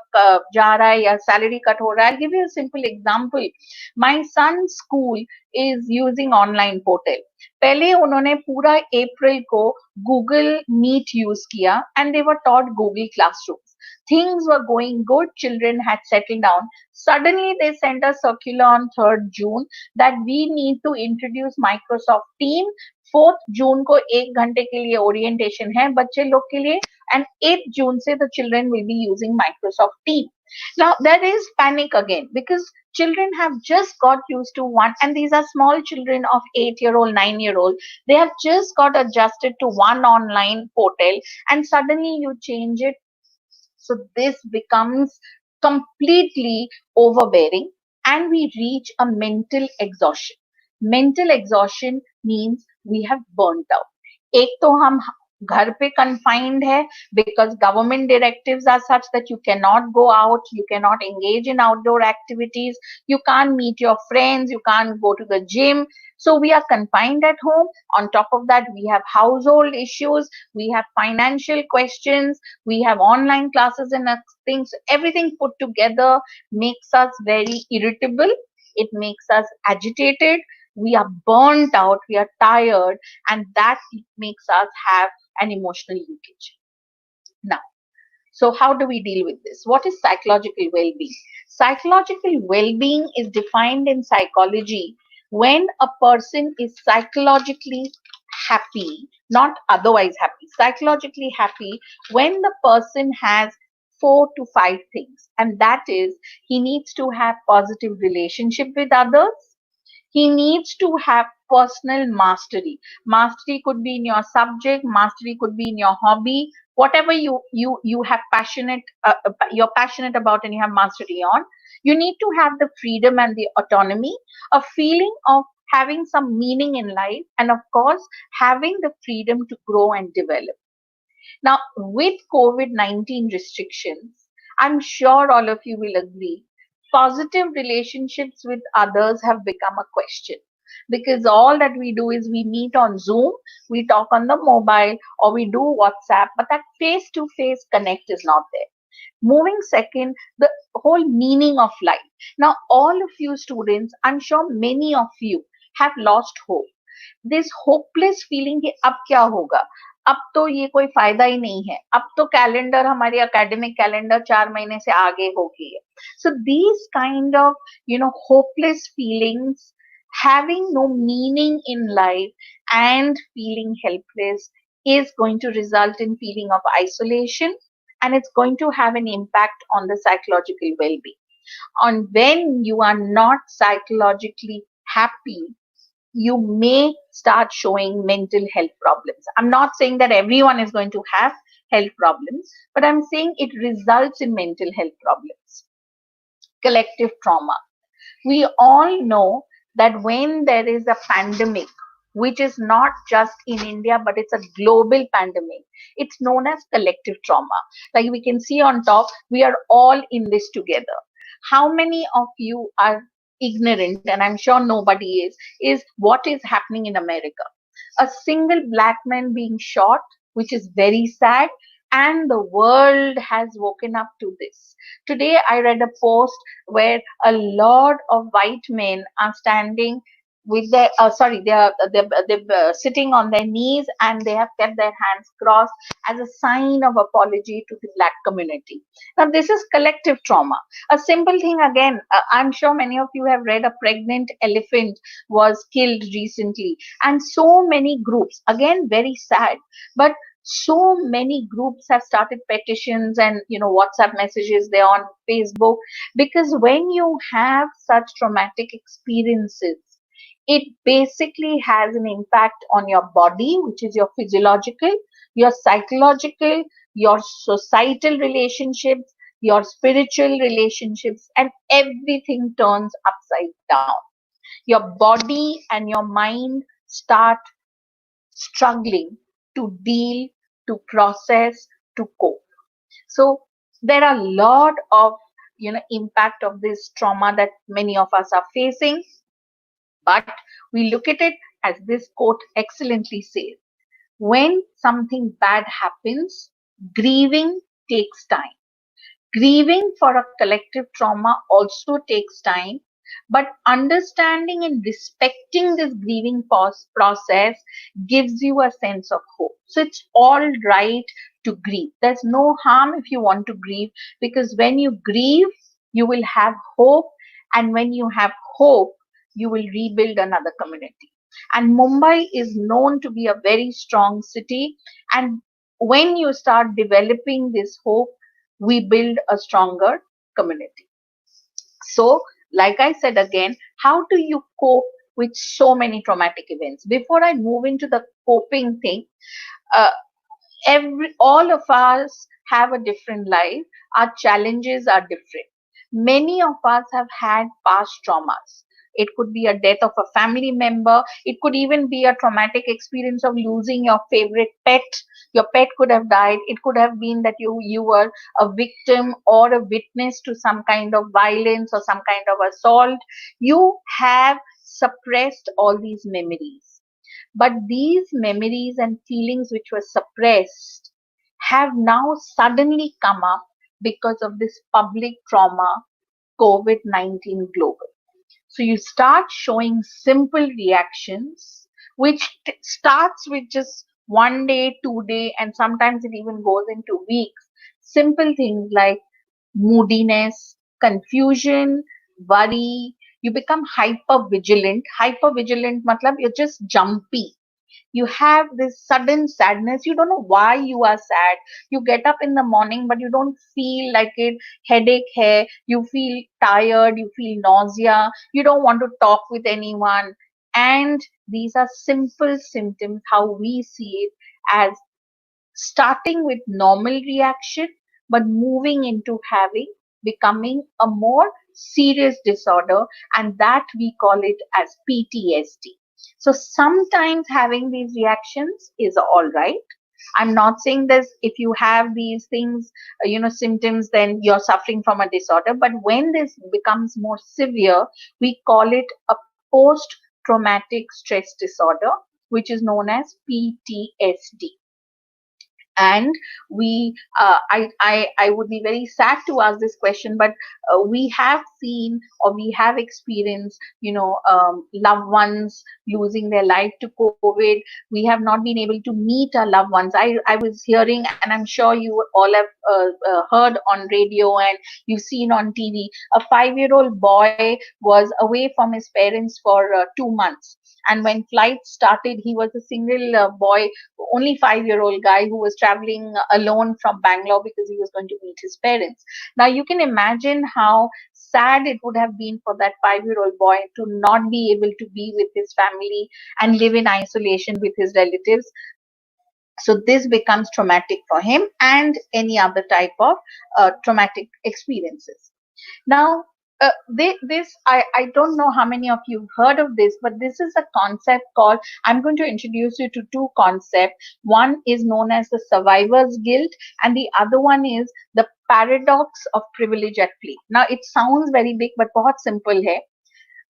जा रहा है या salary cut हो रहा है. I'll give you a simple example. My son's school is using online portal. पहले उन्होंने पूरा अप्रैल को Google Meet use किया and they were taught Google Classrooms. Things were going good. Children had settled down. Suddenly they sent a circular on 3rd June that we need to introduce Microsoft Teams. 4th June को 1 घंटे के लिए orientation है बच्चे लोग के लिए and 8th June से the children will be using Microsoft Teams. Now there is panic again because children have just got used to one, and these are small children of 8-year-old, 9-year-old. They have just got adjusted to one online portal, and suddenly you change it. So this becomes completely overbearing, and we reach a mental exhaustion. Mental exhaustion means we have burnt out. एक तो हम घर पे confined है because government directives are such that you cannot go out, you cannot engage in outdoor activities, you can't meet your friends, you can't go to the gym. So we are confined at home. On top of that, we have household issues, we have financial questions, we have online classes and things. Everything put together makes us very irritable. It makes us agitated. We are burnt out, we are tired, and that makes us have an emotional leakage. Now, so how do we deal with this? What is psychological well-being? Psychological well-being is defined in psychology when a person is psychologically happy, not otherwise happy, psychologically happy when the person has 4 to 5 things, and that is he needs to have positive relationship with others. He needs to have personal mastery. Mastery could be in your subject, mastery could be in your hobby, whatever you have you're passionate about and you have mastery on. You need to have the freedom and the autonomy, a feeling of having some meaning in life, and of course having the freedom to grow and develop. Now, with COVID-19 restrictions, I'm sure all of you will agree, positive relationships with others have become a question, because all that we do is we meet on Zoom, we talk on the mobile, or we do WhatsApp, but that face-to-face connect is not there. Moving second, the whole meaning of life. Now, all of you students, I'm sure many of you have lost hope. This hopeless feeling कि अब क्या होगा, अब तो ये कोई फायदा ही नहीं है, अब तो कैलेंडर हमारी एकेडमिक कैलेंडर 4 महीने से आगे हो गई है. So these kind of hopeless feelings, having no meaning in life and feeling helpless is going to result in feeling of isolation, and it's going to have an impact on the psychological well-being. And when you are not psychologically happy, you may start showing mental health problems. I'm not saying that everyone is going to have health problems, but I'm saying it results in mental health problems. Collective trauma. We all know that when there is a pandemic, which is not just in India, but it's a global pandemic, it's known as collective trauma. Like we can see on top, we are all in this together. How many of you are ignorant, and I'm sure nobody is what is happening in America? A single black man being shot, which is very sad. and the world has woken up to this. Today, I read a post where a lot of white men are standing with their they're sitting on their knees, and they have kept their hands crossed as a sign of apology to the black community. Now, this is collective trauma. A simple thing again. I'm sure many of you have read a pregnant elephant was killed recently, and so many groups. Again, very sad, but so many groups have started petitions and WhatsApp messages. They're on Facebook, because when you have such traumatic experiences, it basically has an impact on your body, which is your physiological, your psychological, your societal relationships, your spiritual relationships, and everything turns upside down. Your body and your mind start struggling to deal, to process, to cope. So there are a lot of impact of this trauma that many of us are facing, but we look at it as this quote excellently says: when something bad happens, grieving takes time. Grieving for a collective trauma also takes time, but understanding and respecting this grieving process gives you a sense of hope. So it's all right to grieve. There's no harm if you want to grieve, because when you grieve, you will have hope, and when you have hope, you will rebuild another community. And Mumbai is known to be a very strong city, and when you start developing this hope, we build a stronger community. So, like I said again, how do you cope with so many traumatic events? Before I move into the coping thing, uh, all of us have a different life. Our challenges are different. Many of us have had past traumas. It could be a death of a family member. It could even be a traumatic experience of losing your favorite pet. Your pet could have died. It could have been that you were a victim or a witness to some kind of violence or some kind of assault. You have suppressed all these memories, but these memories and feelings which were suppressed have now suddenly come up because of this public trauma, COVID-19 global. So you start showing simple reactions, which starts with just 1 day, 2 day, and sometimes it even goes into weeks. Simple things like moodiness, confusion, worry. You become hyper vigilant. Hyper vigilant matlab you're just jumpy. You have this sudden sadness. You don't know why you are sad. You get up in the morning, but you don't feel like it. Headache hai. You feel tired. You feel nausea. You don't want to talk with anyone. And these are simple symptoms, how we see it, as starting with normal reaction, but moving into becoming a more serious disorder, and that we call it as PTSD. So sometimes having these reactions is all right. I'm not saying this if you have these things, symptoms, then you're suffering from a disorder. But when this becomes more severe, we call it a post traumatic stress disorder, which is known as PTSD. And we I would be very sad to ask this question, but we have seen or we have experienced loved ones losing their life to COVID. We have not been able to meet our loved ones. I was hearing, and I'm sure you all have heard on radio and you've seen on TV, a 5-year-old boy was away from his parents for 2 months, and when flights started, he was a single boy, only 5-year-old guy, who was traveling alone from Bangalore because he was going to meet his parents. Now you can imagine how sad it would have been for that 5-year-old boy to not be able to be with his family and live in isolation with his relatives. So this becomes traumatic for him and any other type of traumatic experiences. Now, I don't know how many of you have heard of this, but this is a concept called, I'm going to introduce you to two concepts. One is known as the survivor's guilt, and the other one is the paradox of privilege at play. Now, it sounds very big, but बहुत simple है.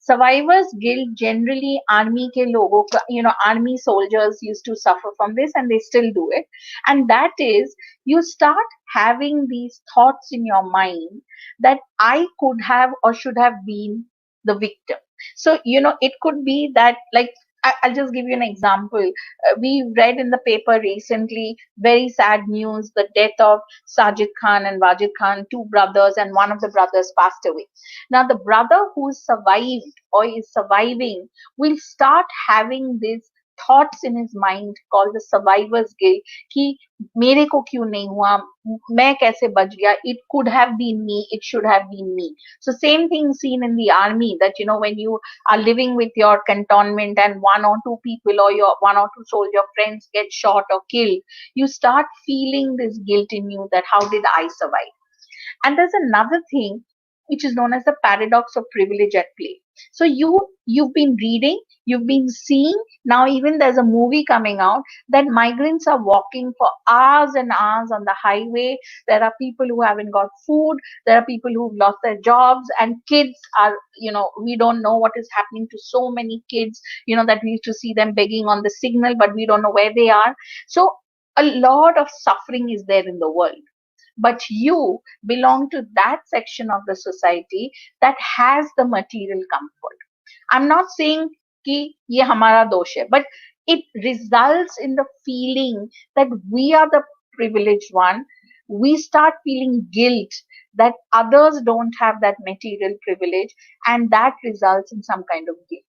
Survivor's guilt generally army ke logo ka, army soldiers used to suffer from this and they still do it. And that is, you start having these thoughts in your mind that I could have or should have been the victim. So, it could be that, like, I'll just give you an example. We read in the paper recently very sad news, the death of Sajid Khan and Wajid Khan, two brothers, and one of the brothers passed away. Now, the brother who survived or is surviving will start having these thoughts in his mind called the survivor's guilt कि मेरे को क्यों नहीं हुआ, मैं कैसे बच गया, it could have been me, it should have been me. So same thing seen in the army, that when you are living with your cantonment and one or two people or your one or two soldier friends get shot or killed, you start feeling this guilt in you that how did I survive. And there's another thing which is known as the paradox of privilege at play. So you've been reading, you've been seeing, now even there's a movie coming out that migrants are walking for hours and hours on the highway. There are people who haven't got food, there are people who've lost their jobs, and kids are, we don't know what is happening to so many kids, that we used to see them begging on the signal, but we don't know where they are. So a lot of suffering is there in the world. But you belong to that section of the society that has the material comfort. I'm not saying कि ये हमारा दोष है, but it results in the feeling that we are the privileged one. We start feeling guilt that others don't have that material privilege, and that results in some kind of guilt.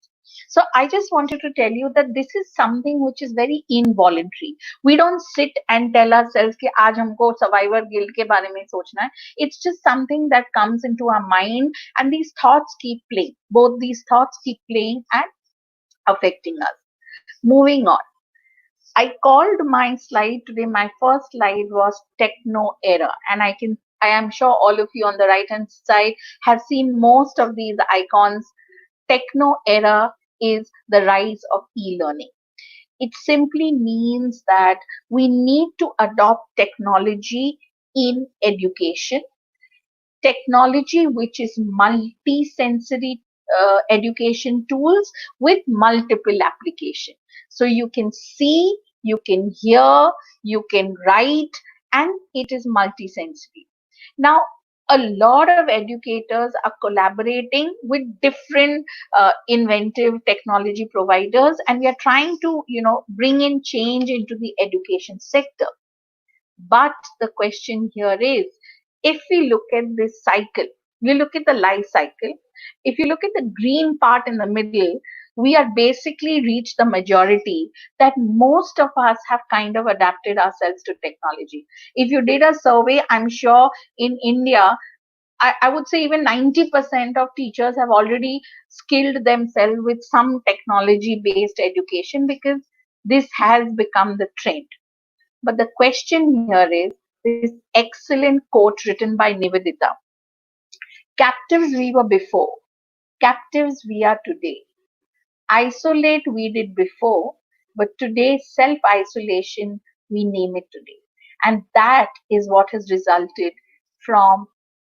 So I just wanted to tell you that this is something which is very involuntary. We don't sit and tell ourselves कि आज हमको survivor guilt के बारे में सोचना है. It's just something that comes into our mind, and these thoughts keep playing. Both these thoughts keep playing and affecting us. Moving on. I called my slide today, my first slide was techno era, and I am sure all of you on the right hand side have seen most of these icons. Techno era is the rise of e-learning. It simply means that we need to adopt technology in education, technology which is multi-sensory education tools with multiple application. So you can see, you can hear, you can write, and it is multi-sensory. Now, a lot of educators are collaborating with different inventive technology providers, and we are trying to, bring in change into the education sector. But the question here is, if we look at this cycle, we look at the life cycle, if you look at the green part in the middle, we are basically reached the majority that most of us have kind of adapted ourselves to technology. If you did a survey, I'm sure in India, I would say even 90% of teachers have already skilled themselves with some technology based education because this has become the trend. But the question here is this excellent quote written by Nivedita. Captives we were before, captives we are today. Isolate we did before, but today self-isolation, we name it today. And that is what has resulted from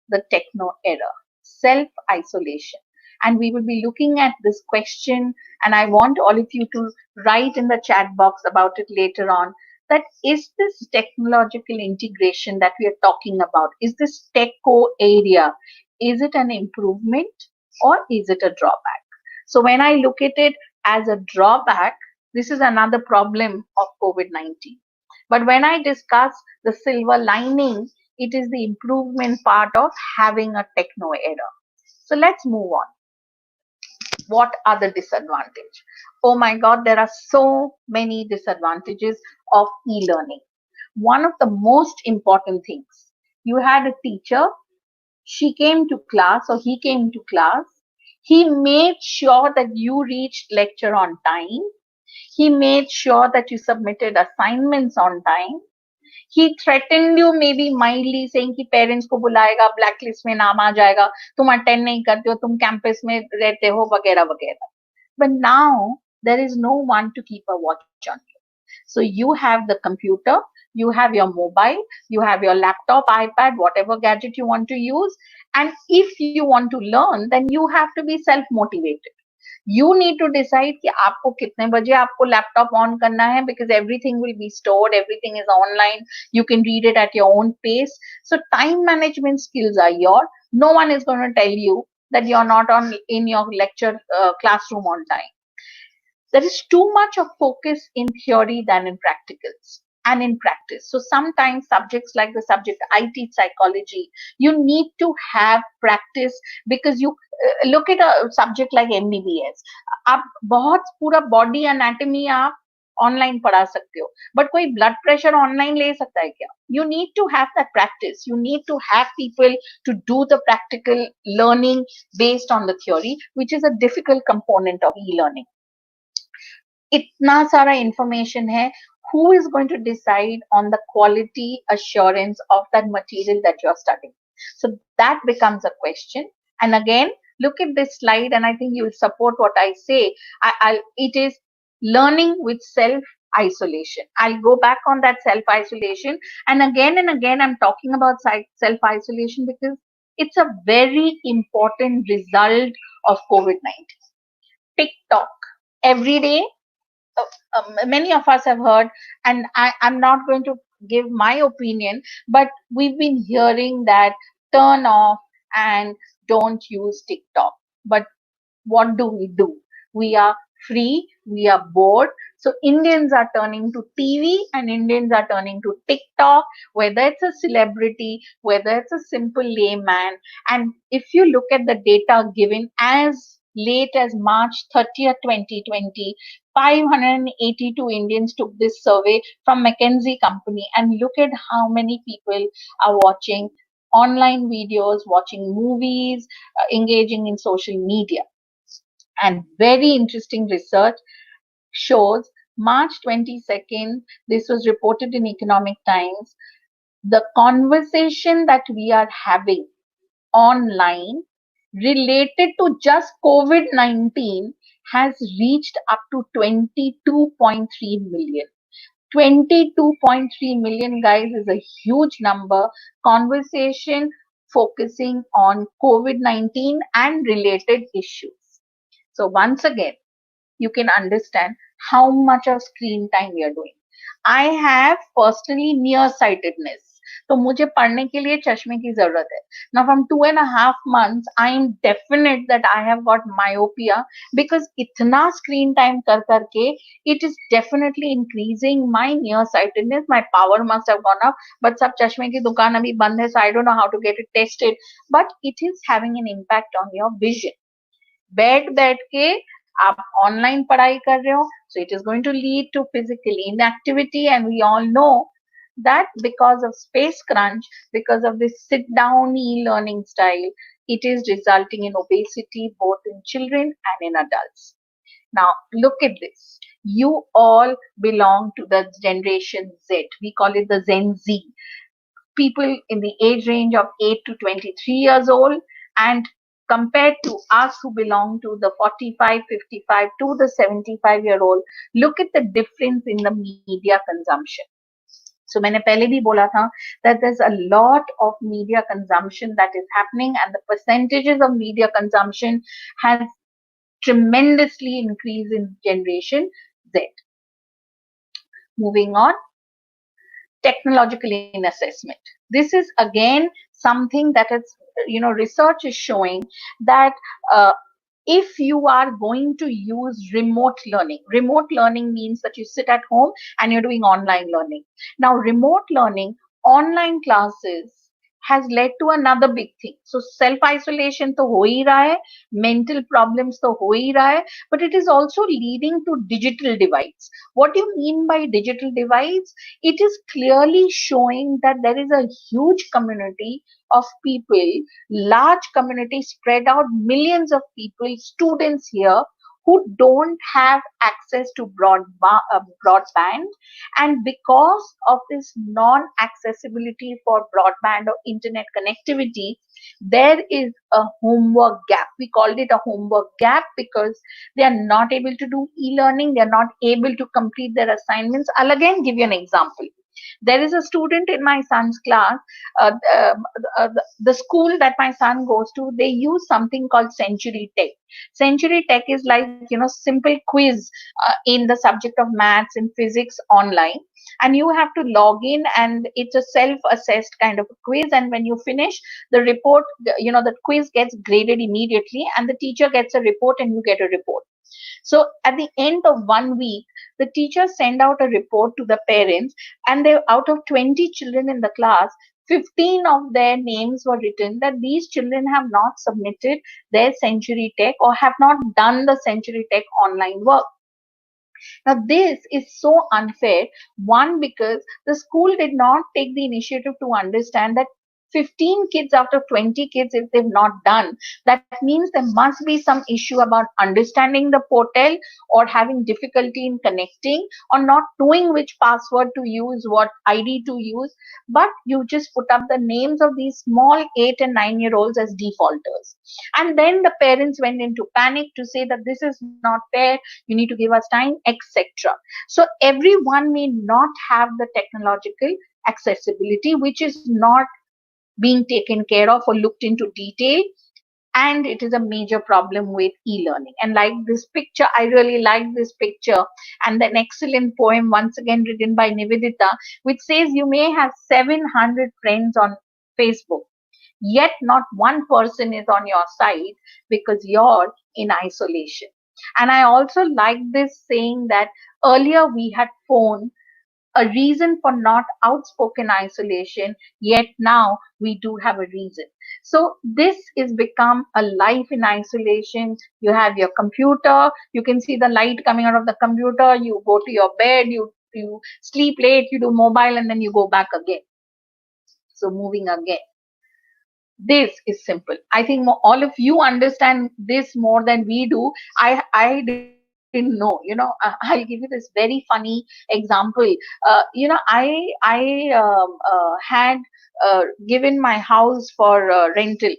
the techno era, self-isolation. And we will be looking at this question, and I want all of you to write in the chat box about it later on, that is this technological integration that we are talking about, is this TechCo area, is it an improvement or is it a drawback? So when I look at it as a drawback, this is another problem of COVID-19. But when I discuss the silver lining, it is the improvement part of having a techno era. So let's move on. What are the disadvantages? Oh my God, there are so many disadvantages of e-learning. One of the most important things, you had a teacher, she came to class or he came to class, he made sure that you reached lecture on time, he made sure that you submitted assignments on time, he threatened you maybe mildly saying कि parents को बुलाएगा, blacklist में नाम आ जाएगा, तुम attend नहीं करते हो, तुम campus में रहते हो, वगैरह वगैरह. But now there is no one to keep a watch on you. So you have the computer, you have your mobile, you have your laptop, iPad, whatever gadget you want to use. And if you want to learn, then you have to be self-motivated. You need to decide कि आपको कितने बजे आपको laptop on करना है, because everything will be stored, everything is online, you can read it at your own pace. So time management skills are your. No one is going to tell you that you're not on in your lecture classroom on time. There is too much of focus in theory than in practicals and in practice. So sometimes subjects like the subject I teach psychology, you need to have practice, because you look at a subject like MBBS. आप बहुत पूरा body anatomy आप online पढ़ा सकते हो, but कोई blood pressure online ले सकता है क्या? You need to have that practice. You need to have people to do the practical learning based on the theory, which is a difficult component of e-learning. इतना सारा information है. Who is going to decide on the quality assurance of that material that you're studying? So that becomes a question. And again, look at this slide, and I think you'll support what I say. It is learning with self isolation. I'll go back on that self isolation. And again, I'm talking about self isolation because it's a very important result of COVID-19. TikTok. Every day, many of us have heard, and I'm not going to give my opinion, but we've been hearing that turn off and don't use TikTok. But what do? We are free, we are bored. So Indians are turning to TV and Indians are turning to TikTok, whether it's a celebrity, whether it's a simple layman. And if you look at the data given as late as March 30th, 2020, 582 Indians took this survey from McKinsey company, and look at how many people are watching online videos, watching movies, engaging in social media. And very interesting research shows March 22nd, this was reported in Economic Times, the conversation that we are having online related to just COVID-19 has reached up to 22.3 million. 22.3 million, guys, is a huge number. Conversation focusing on COVID-19 and related issues. So once again, you can understand how much of screen time we are doing. I have personally nearsightedness. तो मुझे पढ़ने के लिए चश्मे की जरूरत है. Now from 2.5 months, I am definite that I have got myopia, because इतना screen time कर करके, it is definitely increasing my nearsightedness. My power must have gone up, but सब चश्मे की दुकान अभी बंद है, so I don't know how to get it tested. But it is having an impact on your vision. बैठ के आप ऑनलाइन पढ़ाई कर रहे हो, so it is going to lead to physical inactivity, and we all know that because of space crunch, because of this sit down e-learning style, it is resulting in obesity both in children and in adults. Now look at this. You all belong to the generation Z. We call it the Gen Z. People in the age range of 8 to 23 years old, and compared to us who belong to the 45, 55 to the 75-year-old, look at the difference in the media consumption. So मैंने पहले भी बोला था that there's a lot of media consumption that is happening, and the percentages of media consumption has tremendously increased in generation Z. Moving on, technological in assessment. This is again something that is, research is showing that if you are going to use remote learning means that you sit at home and you're doing online learning. Now, remote learning, online classes has led to another big thing. So self-isolation to ho hi raha hai, mental problems to ho hi raha hai, but it is also leading to digital divides. What do you mean by digital divides? It is clearly showing that there is a huge community of people, large community spread out, millions of people, students here, who don't have access to broadband, and because of this non-accessibility for broadband or internet connectivity, there is a homework gap. We called it a homework gap because they are not able to do e-learning, they are not able to complete their assignments. I'll again give you an example. There is a student in my son's class. The school that my son goes to, they use something called Century Tech. Century Tech is like, simple quiz in the subject of maths and physics online, and you have to log in, and it's a self-assessed kind of a quiz. And when you finish the report, the quiz gets graded immediately, and the teacher gets a report, and you get a report. So at the end of 1 week, the teachers send out a report to the parents, and they, out of 20 children in the class, 15 of their names were written that these children have not submitted their Century Tech or have not done the Century Tech online work. Now, this is so unfair. One, because the school did not take the initiative to understand that 15 kids out of 20 kids, if they've not done, that means there must be some issue about understanding the portal, or having difficulty in connecting, or not knowing which password to use, what ID to use. But you just put up the names of these small 8 and 9-year-olds as defaulters. And then the parents went into panic to say that this is not fair, you need to give us time, etc. So everyone may not have the technological accessibility, which is not being taken care of or looked into detail, and it is a major problem with e-learning. And like this picture, I really like this picture, and an excellent poem once again written by Nivedita, which says you may have 700 friends on Facebook, yet not one person is on your side because you're in isolation. And I also like this saying that earlier we had phone, a reason for not outspoken isolation, yet now we do have a reason. So this is become a life in isolation. You have your computer, you can see the light coming out of the computer, you go to your bed, you sleep late, you do mobile, and then you go back again. So moving again. This is simple. I think all of you understand this more than we do. I didn't know. I'll give you this very funny example. I had given my house for rental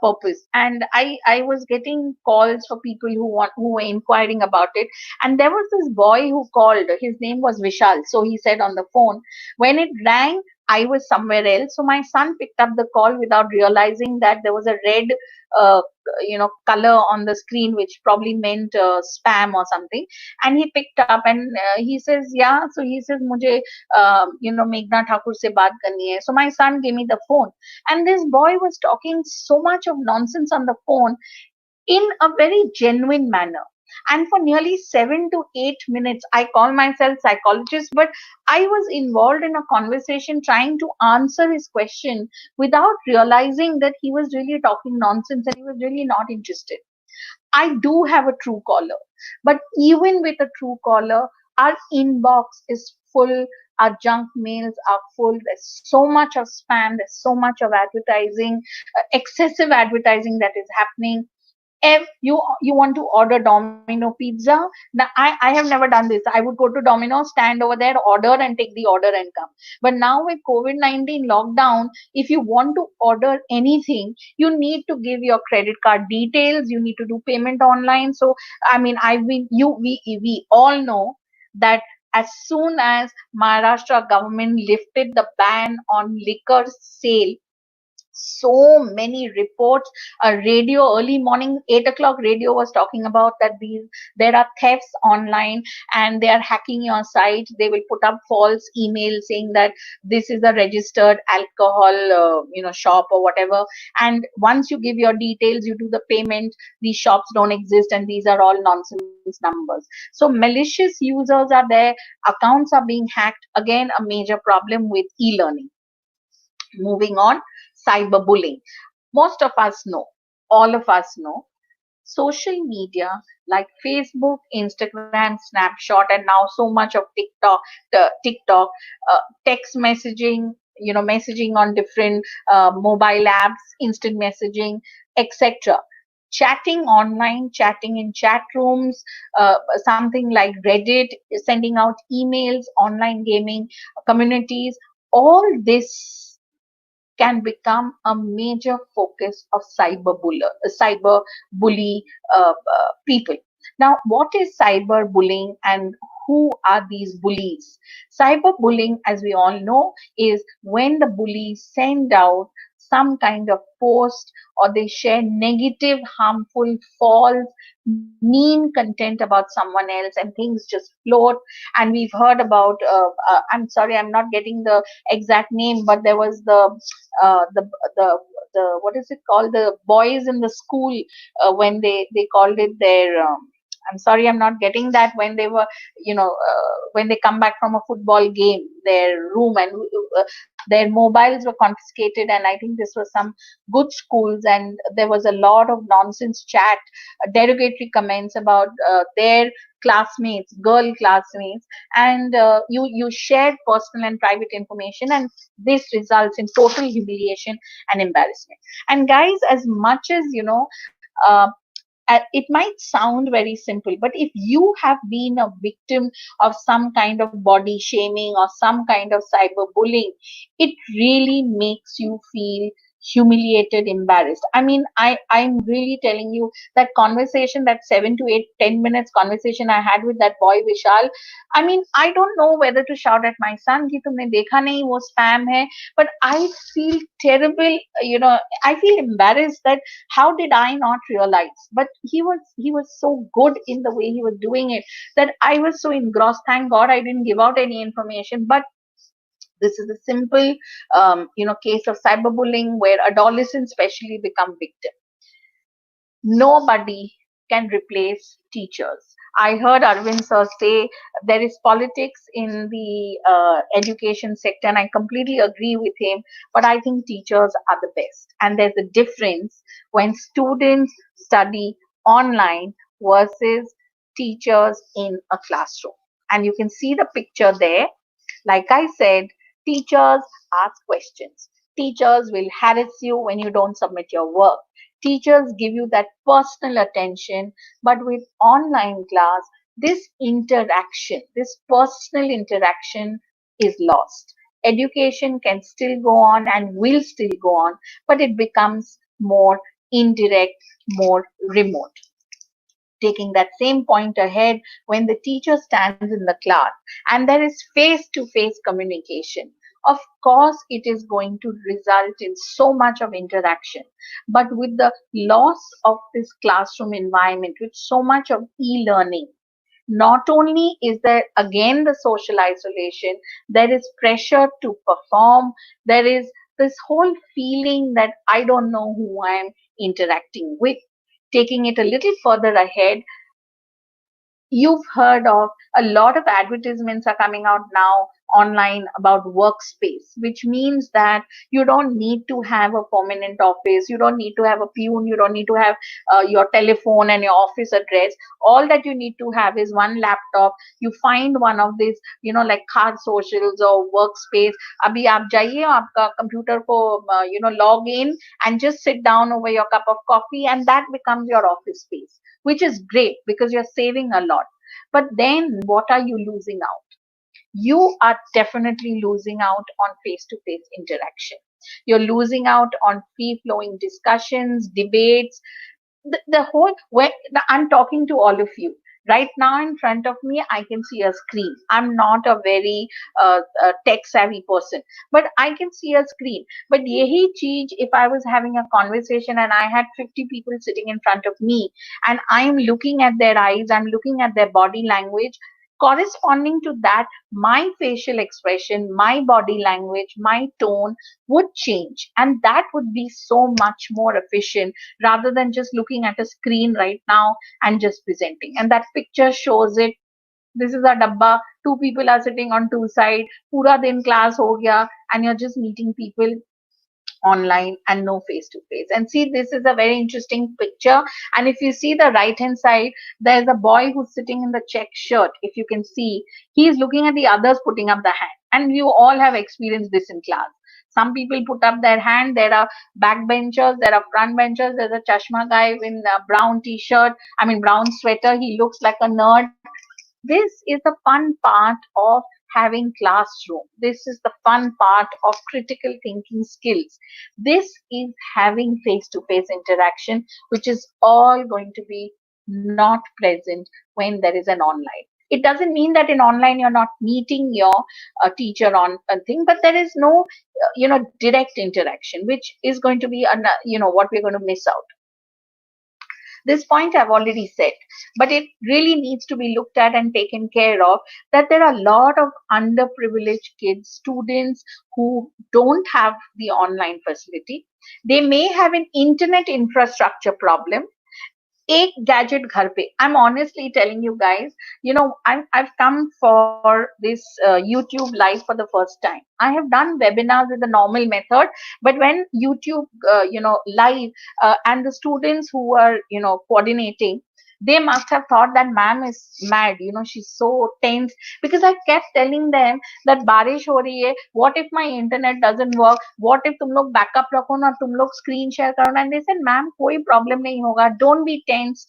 purpose, and I was getting calls for people who were inquiring about it. And there was this boy who called. His name was Vishal. So he said on the phone, when it rang, I was somewhere else. So my son picked up the call without realizing that there was a red, color on the screen, which probably meant spam or something. And he picked up, and he says, yeah. So he says, "Mujhe, Meghna Thakur se baat karni hai." So my son gave me the phone, and this boy was talking so much of nonsense on the phone in a very genuine manner. And for nearly 7 to 8 minutes, I call myself psychologist, but I was involved in a conversation trying to answer his question without realizing that he was really talking nonsense and he was really not interested. I do have a true caller, but even with a true caller, our inbox is full. Our junk mails are full. There's so much of spam. There's so much of advertising, excessive advertising that is happening. If you want to order Domino pizza, now I have never done this. I would go to Domino, stand over there, order, and take the order and come. But now with COVID-19 lockdown, if you want to order anything, you need to give your credit card details, you need to do payment online. So I mean, we all know that as soon as Maharashtra government lifted the ban on liquor sale, so many reports. Radio, early morning 8 o'clock radio was talking about that there are thefts online, and they are hacking your site. They will put up false email saying that this is a registered alcohol shop or whatever, and once you give your details, you do the payment, these shops don't exist, and these are all nonsense numbers. So malicious users are there, accounts are being hacked. Again, a major problem with e-learning. Moving on, cyberbullying. Most of us know, all of us know, social media like Facebook, Instagram, Snapshot, and now so much of TikTok, text messaging, messaging on different mobile apps, instant messaging, etc. Chatting online, chatting in chat rooms, something like Reddit, sending out emails, online gaming communities, all this can become a major focus of cyber bully people. Now, what is cyberbullying and who are these bullies? Cyberbullying, as we all know, is when the bullies send out some kind of post or they share negative, harmful, false, mean content about someone else and things just float. And we've heard about, I'm sorry, I'm not getting the exact name, but there was uh, the, the, what is it called? The boys in the school when they called it their I'm sorry, I'm not getting that, when they were, when they come back from a football game, their room, and their mobiles were confiscated. And I think this was some good schools, and there was a lot of nonsense chat, derogatory comments about their classmates, girl classmates, and you shared personal and private information, and this results in total humiliation and embarrassment. And guys, as much as it might sound very simple, but if you have been a victim of some kind of body shaming or some kind of cyberbullying, it really makes you feel humiliated, embarrassed. I mean, I'm really telling you, that conversation, that 7 to 8, 10 minutes conversation I had with that boy Vishal, I mean, I don't know whether to shout at my son कि तुमने देखा नहीं वो spam है, but I feel terrible, I feel embarrassed that how did I not realize? But he was so good in the way he was doing it that I was so engrossed. Thank God I didn't give out any information. But this is a simple, case of cyberbullying where adolescents especially become victims. Nobody can replace teachers. I heard Arvind sir say there is politics in the education sector, and I completely agree with him. But I think teachers are the best. And there's a difference when students study online versus teachers in a classroom. And you can see the picture there. Like I said, teachers ask questions. Teachers will harass you when you don't submit your work. Teachers give you that personal attention, but with online class, this personal interaction is lost. Education can still go on and will still go on, but it becomes more indirect, more remote. Taking that same point ahead, when the teacher stands in the class and there is face to face communication, of course it is going to result in so much of interaction. But with the loss of this classroom environment, with so much of e-learning, not only is there again the social isolation, there is pressure to perform, there is this whole feeling that I don't know who I am interacting with. Taking it a little further ahead, you've heard of a lot of advertisements are coming out now online about workspace, which means that you don't need to have a permanent office, you don't need to have a peon, you don't need to have your telephone and your office address. All that you need to have is one laptop. You find one of these, like Card Socials or Workspace. Abhi aap jaiye, aapka computer ko log in and just sit down over your cup of coffee, and that becomes your office space, which is great because you're saving a lot. But then what are you losing out? You are definitely losing out on face to face interaction. You're losing out on free flowing discussions, debates, the whole, when I'm talking to all of you right now in front of me, I can see a screen. I'm not a very tech savvy person, but I can see a screen. But yehi cheez, if I was having a conversation and I had 50 people sitting in front of me and I'm looking at their eyes, I'm looking at their body language, corresponding to that, my facial expression, my body language, my tone would change, and that would be so much more efficient rather than just looking at a screen right now and just presenting. And that picture shows it. This is a dabba. Two people are sitting on two sides. Pura din class ho gaya, and you're just meeting people online and no face to face. And see, this is a very interesting picture. And if you see the right hand side, there's a boy who's sitting in the check shirt. If you can see, he's looking at the others putting up the hand. And you all have experienced this in class. Some people put up their hand. There are backbenchers, there are front benchers. There's a chashma guy in a brown t-shirt, brown sweater. He looks like a nerd. This is the fun part of having classroom. This is the fun part of critical thinking skills. This is having face to face interaction, which is all going to be not present when there is an online. It doesn't mean that in online you're not meeting your teacher on a thing, but there is no, direct interaction, which is going to be, what we're going to miss out. This point I've already said, but it really needs to be looked at and taken care of, that there are a lot of underprivileged kids, students who don't have the online facility. They may have an internet infrastructure problem. एक gadget घर पे. I'm honestly telling you guys, I've come for this YouTube live for the first time. I have done webinars with the normal method, but when YouTube, live, and the students who are, coordinating, they must have thought that ma'am is mad. She's so tense, because I kept telling them that बारिश हो रही है, what if my internet doesn't work, what if तुम लोग backup रखो ना, तुम लोग screen share करो ना, and they said ma'am कोई problem नहीं होगा, don't be tense.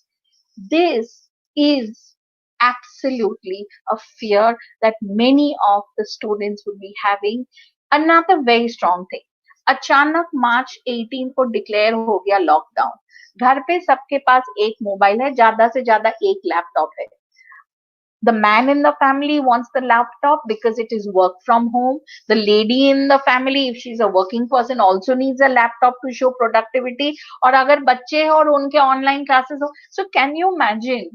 This is absolutely a fear that many of the students would be having. Another very strong thing, अचानक मार्च 18 को डिक्लेयर हो गया लॉकडाउन, घर पे सबके पास एक मोबाइल है, ज्यादा से ज्यादा एक लैपटॉप है. The man in the family wants the laptop because it is work from home. The lady in the family, if she's a working person, also needs a laptop to show productivity. और अगर बच्चे हैं और उनके online classes हो, so can you imagine,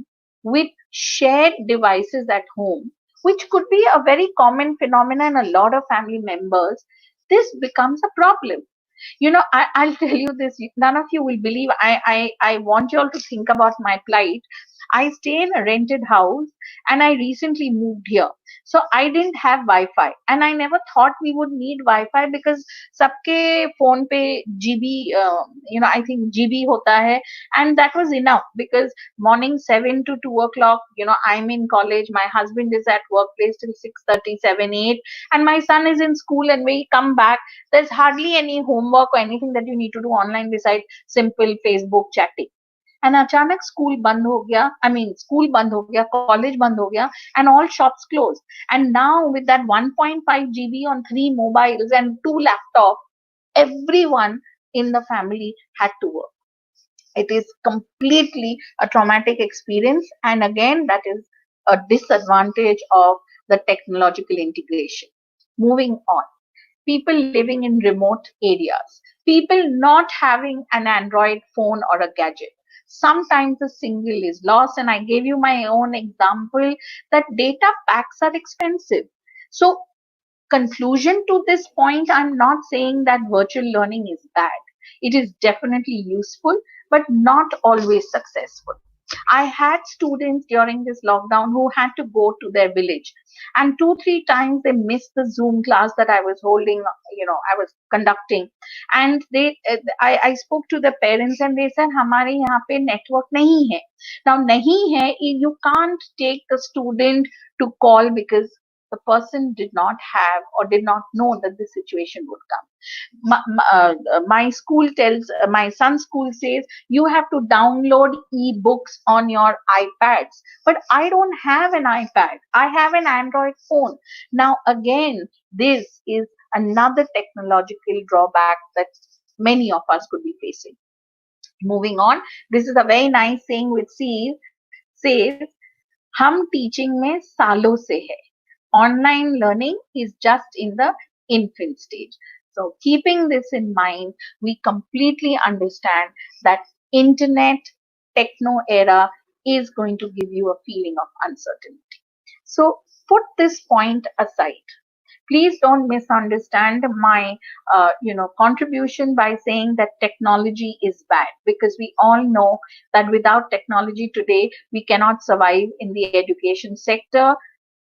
with shared devices at home, which could be a very common phenomenon in a lot of family members, this becomes a problem. I'll tell you this. None of you will believe. I want you all to think about my plight. I stay in a rented house and I recently moved here. So I didn't have Wi-Fi, and I never thought we would need Wi-Fi because सबके phone पे GB, I think GB होता है, and that was enough because morning 7 to 2 o'clock, I'm in college, my husband is at workplace till 6:30, 7, 8, and my son is in school, and we come back. There's hardly any homework or anything that you need to do online besides simple Facebook chatting. And अचानक school बंद हो गया, school बंद हो गया, college बंद हो गया, and all shops closed. And now with that 1.5 GB on 3 mobiles and 2 laptops, everyone in the family had to work. It is completely a traumatic experience, and again, that is a disadvantage of the technological integration. Moving on, people living in remote areas, people not having an Android phone or a gadget. Sometimes the signal is lost, and I gave you my own example that data packs are expensive. So, conclusion to this point, I'm not saying that virtual learning is bad. It is definitely useful, but not always successful. I had students during this lockdown who had to go to their village, and 2, 3 times they missed the Zoom class that I was holding, I was conducting. And I spoke to the parents and they said, हमारे यहाँ पे network नहीं है. Now नहीं है, you can't take the student to call because the person did not have or did not know that this situation would come. My school tells, my son's school says, you have to download e-books on your iPads. But I don't have an iPad. I have an Android phone. Now, again, this is another technological drawback that many of us could be facing. Moving on, this is a very nice saying which says, हम teaching में सालों से है. Online learning is just in the infant stage. So keeping this in mind, we completely understand that internet techno era is going to give you a feeling of uncertainty. So put this point aside. Please don't misunderstand my contribution by saying that technology is bad, because we all know that without technology today, we cannot survive in the education sector.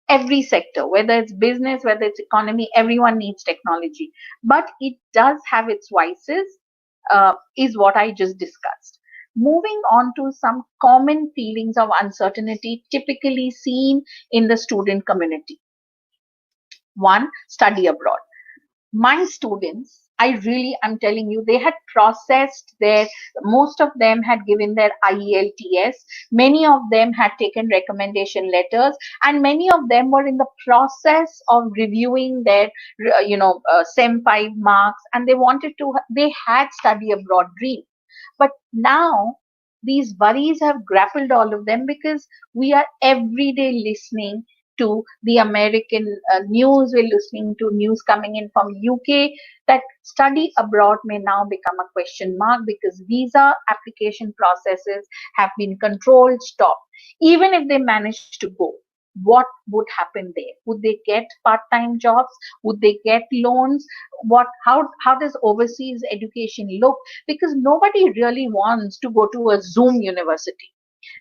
Every sector, whether it's business, whether it's economy, everyone needs technology. But it does have its vices, is what I just discussed. Moving on to some common feelings of uncertainty typically seen in the student community. One, study abroad. My students, I'm telling you, they had processed most of them had given their IELTS, many of them had taken recommendation letters, and many of them were in the process of reviewing their, SEM 5 marks, and they had study abroad dream. But now These worries have grappled all of them because we are every day listening to the American news, we're listening to news coming in from UK that study abroad may now become a question mark because visa application processes have been controlled, stopped. Even if they manage to go, what would happen there? Would they get part-time jobs? Would they get loans? How does overseas education look? Because nobody really wants to go to a Zoom university.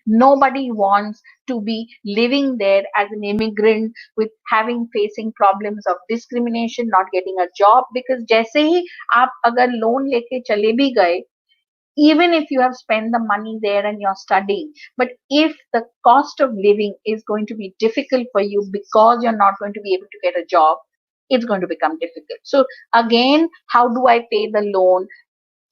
Nobody wants to be living there as an immigrant with having facing problems of discrimination, not getting a job. Because जैसे ही आप अगर loan लेके चले भी गए, even if you have spent the money there and you're studying, but if the cost of living is going to be difficult for you because you're not going to be able to get a job, it's going to become difficult. So again, how do I pay the loan,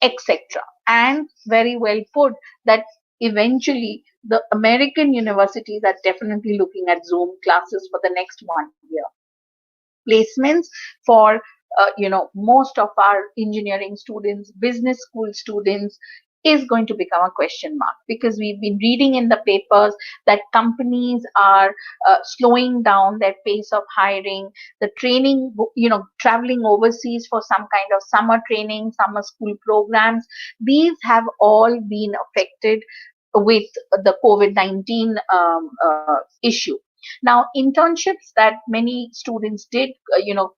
etc. And very well put that eventually the American universities are definitely looking at Zoom classes for the next 1 year. Placements for most of our engineering students, business school students, is going to become a question mark because we've been reading in the papers that companies are slowing down their pace of hiring, the training, traveling overseas for some kind of summer training, summer school programs. These have all been affected with the COVID-19 issue. Now, internships that many students did,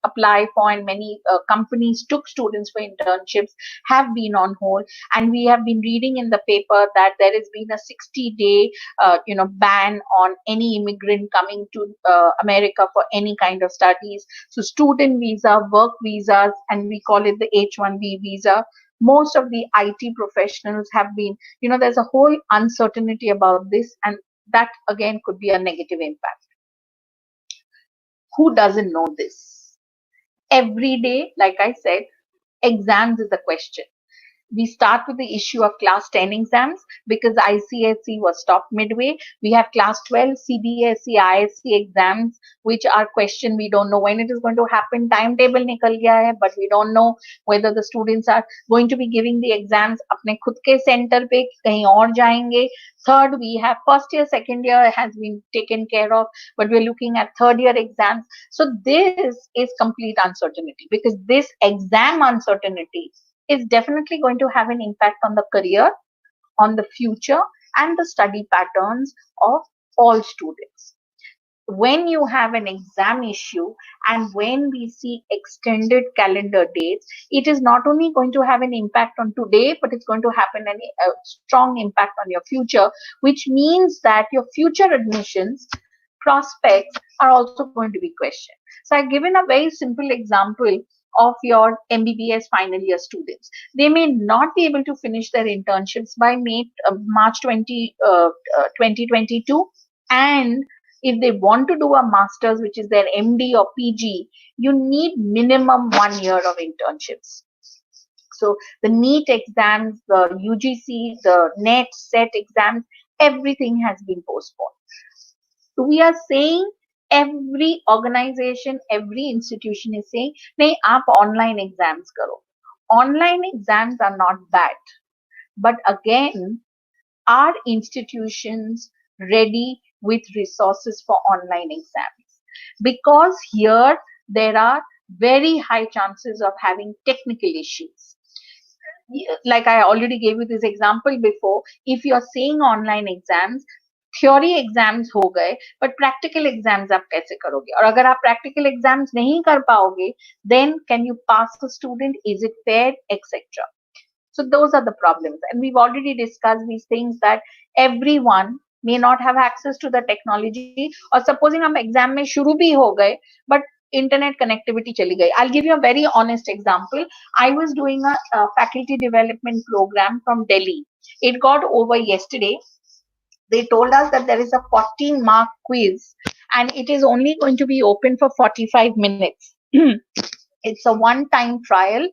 apply for, and many companies took students for internships have been on hold. And we have been reading in the paper that there has been a 60-day, ban on any immigrant coming to America for any kind of studies. So, student visa, work visas, and we call it the H-1B visa. Most of the IT professionals have been, there's a whole uncertainty about this, and that again could be a negative impact. Who doesn't know this? Every day, like I said, exams is a question. We start with the issue of class 10 exams because ICSE was stopped midway. We have class 12 CBSE ISC exams, which are question. We don't know when it is going to happen. Timetable nikal gaya hai, but we don't know whether the students are going to be giving the exams apne khud ke center pe kahin aur jayenge. Third, we have first year, second year has been taken care of, but we're looking at third year exams. So this is complete uncertainty because this exam uncertainty is definitely going to have an impact on the career, on the future, and the study patterns of all students. When you have an exam issue and when we see extended calendar dates, it is not only going to have an impact on today, but it's going to happen a strong impact on your future, which means that your future admissions prospects are also going to be questioned. So I've given a very simple example of your MBBS final year students. They may not be able to finish their internships by March 2022. And if they want to do a master's, which is their MD or PG, you need minimum 1 year of internships. So the NEET exams, the UGC, the NET, SET exams, everything has been postponed. So we are saying every organization, every institution is saying, nahi, aap online exams karo. Online exams are not bad. But again, are institutions ready with resources for online exams? Because here there are very high chances of having technical issues. Like I already gave you this example before, if you're saying online exams, theory exams हो गए but practical exams आप कैसे करोगे, और अगर आप practical exams नहीं कर पाओगे then can you pass the student, is it fair, etcetera. So those are the problems, and we've already discussed these things that everyone may not have access to the technology, or supposing हम exam में शुरू भी हो गए but internet connectivity चली गई. I'll give you a very honest example. I was doing a faculty development program from Delhi. It got over yesterday. They told us that there is a 14-mark quiz and it is only going to be open for 45 minutes. It's a one-time trial.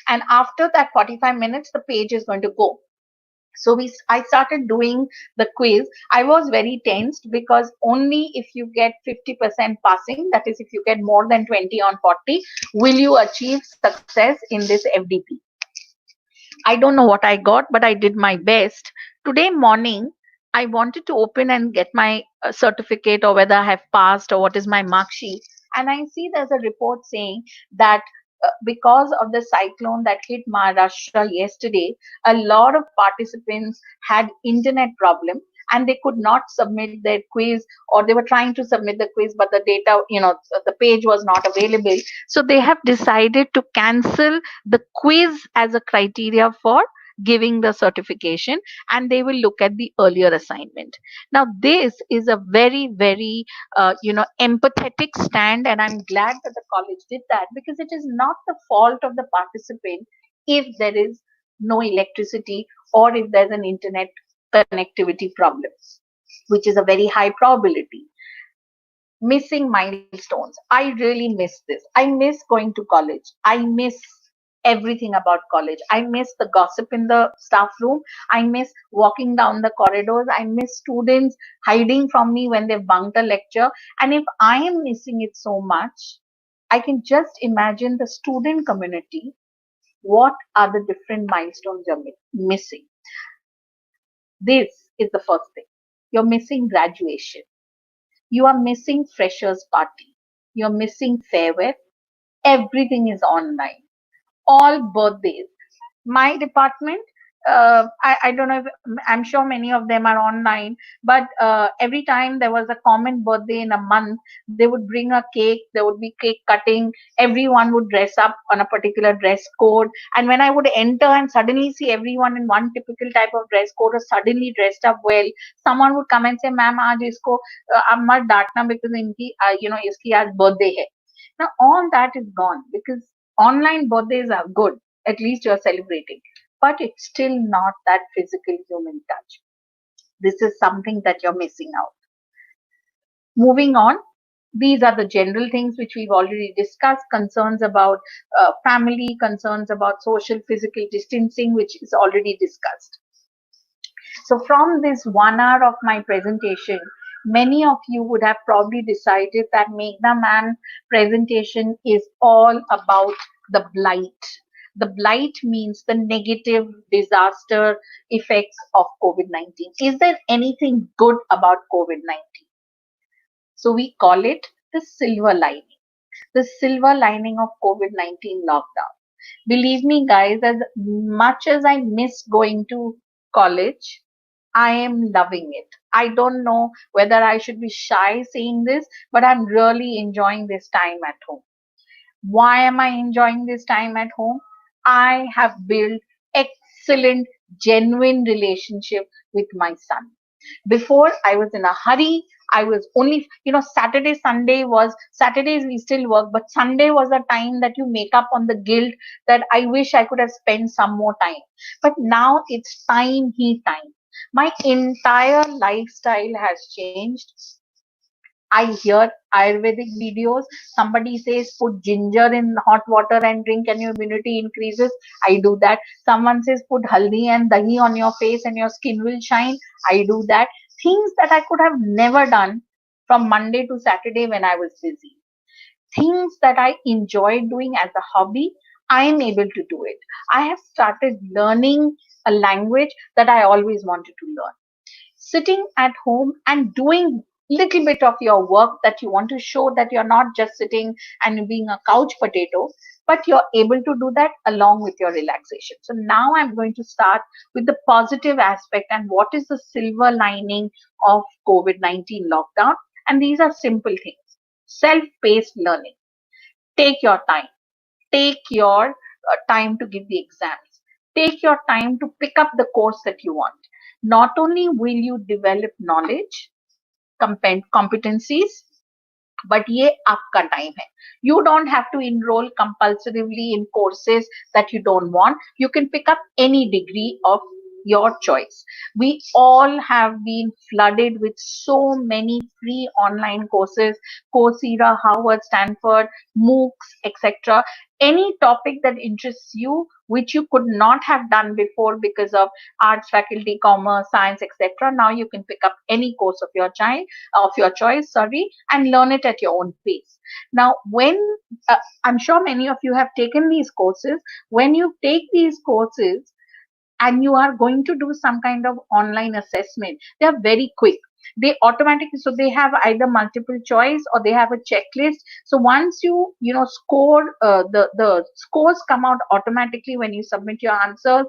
And after that 45 minutes, the page is going to go. So I started doing the quiz. I was very tensed because only if you get 50% passing, that is if you get more than 20 on 40, will you achieve success in this FDP. I don't know what I got, but I did my best. Today morning, I wanted to open and get my certificate or whether I have passed or what is my mark sheet. And I see there's a report saying that because of the cyclone that hit Maharashtra yesterday, a lot of participants had internet problem and they could not submit their quiz, or they were trying to submit the quiz but the data, the page was not available. So they have decided to cancel the quiz as a criteria for giving the certification, and they will look at the earlier assignment. Now this is a very very empathetic stand, and I'm glad that the college did that, because it is not the fault of the participant if there is no electricity or if there's an internet connectivity problem, which is a very high probability. Missing milestones. I really miss this. I miss going to college. I miss everything about college. I miss the gossip in the staff room. I miss walking down the corridors. I miss students hiding from me when they've bunked a lecture. And if I am missing it so much, I can just imagine the student community. What are the different milestones you're missing? This is the first thing. You're missing graduation. You are missing freshers party. You're missing farewell. Everything is online. All birthdays. My department, I don't know if, I'm sure many of them are online, but every time there was a common birthday in a month, they would bring a cake, there would be cake cutting, everyone would dress up on a particular dress code. And when I would enter and suddenly see everyone in one typical type of dress code or suddenly dressed up well, someone would come and say, ma'am, aaj isko ab mat डांटना because इनकी iski aaj birthday hai. Now all that is gone, because online birthdays are good, at least you're celebrating, but it's still not that physical human touch. This is something that you're missing out. Moving on, these are the general things which we've already discussed: concerns about family, concerns about social physical distancing, which is already discussed. So from this 1 hour of my presentation, many of you would have probably decided that Meghna Man presentation is all about the blight. The blight means the negative disaster effects of COVID-19. Is there anything good about COVID-19? So we call it the silver lining. The silver lining of COVID-19 lockdown. Believe me, guys, as much as I miss going to college, I am loving it. I don't know whether I should be shy saying this, but I'm really enjoying this time at home. Why am I enjoying this time at home? I have built excellent, genuine relationship with my son. Before, I was in a hurry. I was only, Saturdays we still work, but Sunday was a time that you make up on the guilt that I wish I could have spent some more time. But now it's time, he time. My entire lifestyle has changed. I hear Ayurvedic videos. Somebody says put ginger in hot water and drink and your immunity increases. I do that. Someone says put haldi and dahi on your face and your skin will shine. I do that. Things that I could have never done from Monday to Saturday when I was busy. Things that I enjoyed doing as a hobby, I am able to do it. I have started learning a language that I always wanted to learn. Sitting at home and doing little bit of your work that you want to show that you're not just sitting and being a couch potato, but you're able to do that along with your relaxation. So now I'm going to start with the positive aspect and what is the silver lining of COVID-19 lockdown. And these are simple things. Self-paced learning. Take your time. Take your time to give the exams. Take your time to pick up the course that you want. Not only will you develop knowledge, competencies, but ये आपका time है. You don't have to enroll compulsively in courses that you don't want. You can pick up any degree of your choice. We all have been flooded with so many free online courses: Coursera, Harvard, Stanford, MOOCs, etc. Any topic that interests you, which you could not have done before because of arts faculty, commerce, science, etc. Now you can pick up any course of your choice, and learn it at your own pace. Now, when I'm sure many of you have taken these courses, when you take these courses, and you are going to do some kind of online assessment, they are very quick. They automatically, so they have either multiple choice or they have a checklist. So once you know score, the scores come out automatically when you submit your answers.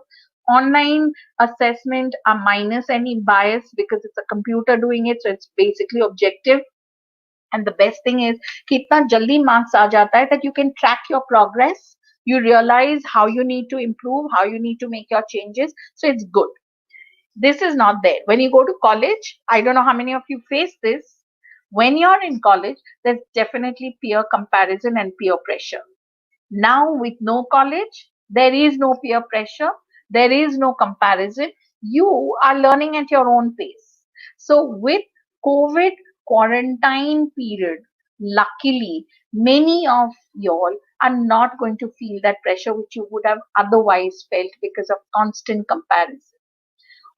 Online assessment are minus any bias because it's a computer doing it, so it's basically objective. And the best thing is कि इतना जल्दी marks आ जाता है that you can track your progress. You realize how you need to improve, how you need to make your changes. So it's good. This is not there. When you go to college, I don't know how many of you face this. When you're in college, there's definitely peer comparison and peer pressure. Now, with no college, there is no peer pressure, there is no comparison. You are learning at your own pace. So, with COVID quarantine period, luckily, many of y'all are not going to feel that pressure which you would have otherwise felt because of constant comparison.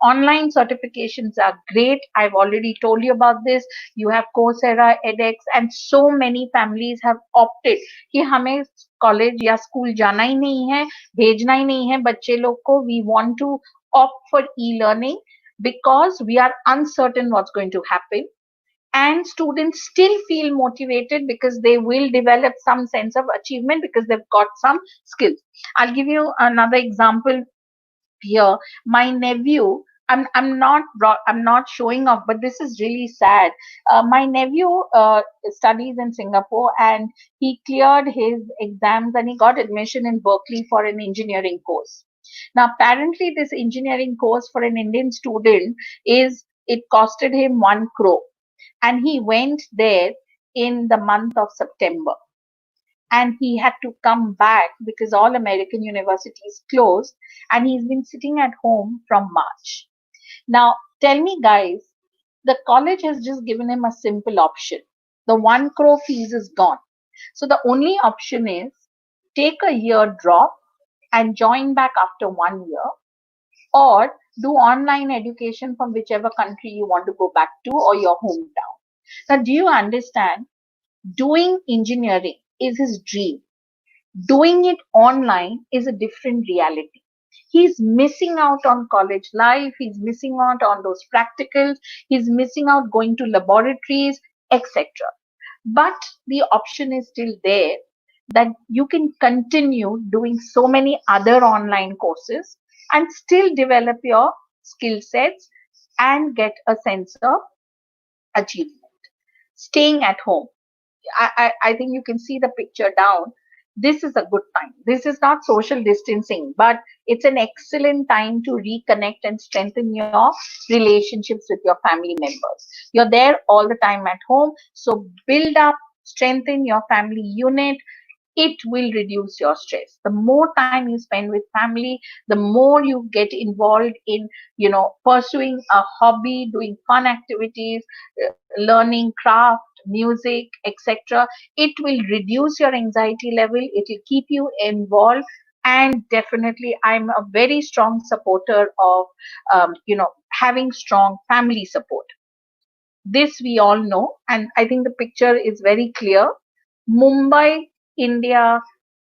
Online certifications are great. I've already told you about this. You have Coursera, edX, and so many families have opted कि हमें college या school जाना ही नहीं है, भेजना ही नहीं है बच्चे लोग को. We want to opt for e-learning because we are uncertain what's going to happen. And students still feel motivated because they will develop some sense of achievement because they've got some skills. I'll give you another example here. My nephew, I'm not showing off, but this is really sad. My nephew studies in Singapore, and he cleared his exams and he got admission in Berkeley for an engineering course. Now, apparently, this engineering course for an Indian student it costed him 1 crore, and he went there in the month of September, and he had to come back because all American universities closed, and he's been sitting at home from March. Now, tell me, guys, the college has just given him a simple option. The 1 crore fees is gone. So the only option is take a year drop and join back after 1 year, or do online education from whichever country you want to go back to or your hometown. Now, do you understand? Doing engineering is his dream. Doing it online is a different reality. He's missing out on college life, he's missing out on those practicals, he's missing out going to laboratories, etc. But the option is still there that you can continue doing so many other online courses and still develop your skill sets and get a sense of achievement. Staying at home. I think you can see the picture down. This is a good time. This is not social distancing, but it's an excellent time to reconnect and strengthen your relationships with your family members. You're there all the time at home, so build up, strengthen your family unit. It will reduce your stress. The more time you spend with family, the more you get involved in, pursuing a hobby, doing fun activities, learning craft, music, etc. It will reduce your anxiety level, it will keep you involved. And definitely, I'm a very strong supporter of having strong family support. This we all know, and I think the picture is very clear. Mumbai, India,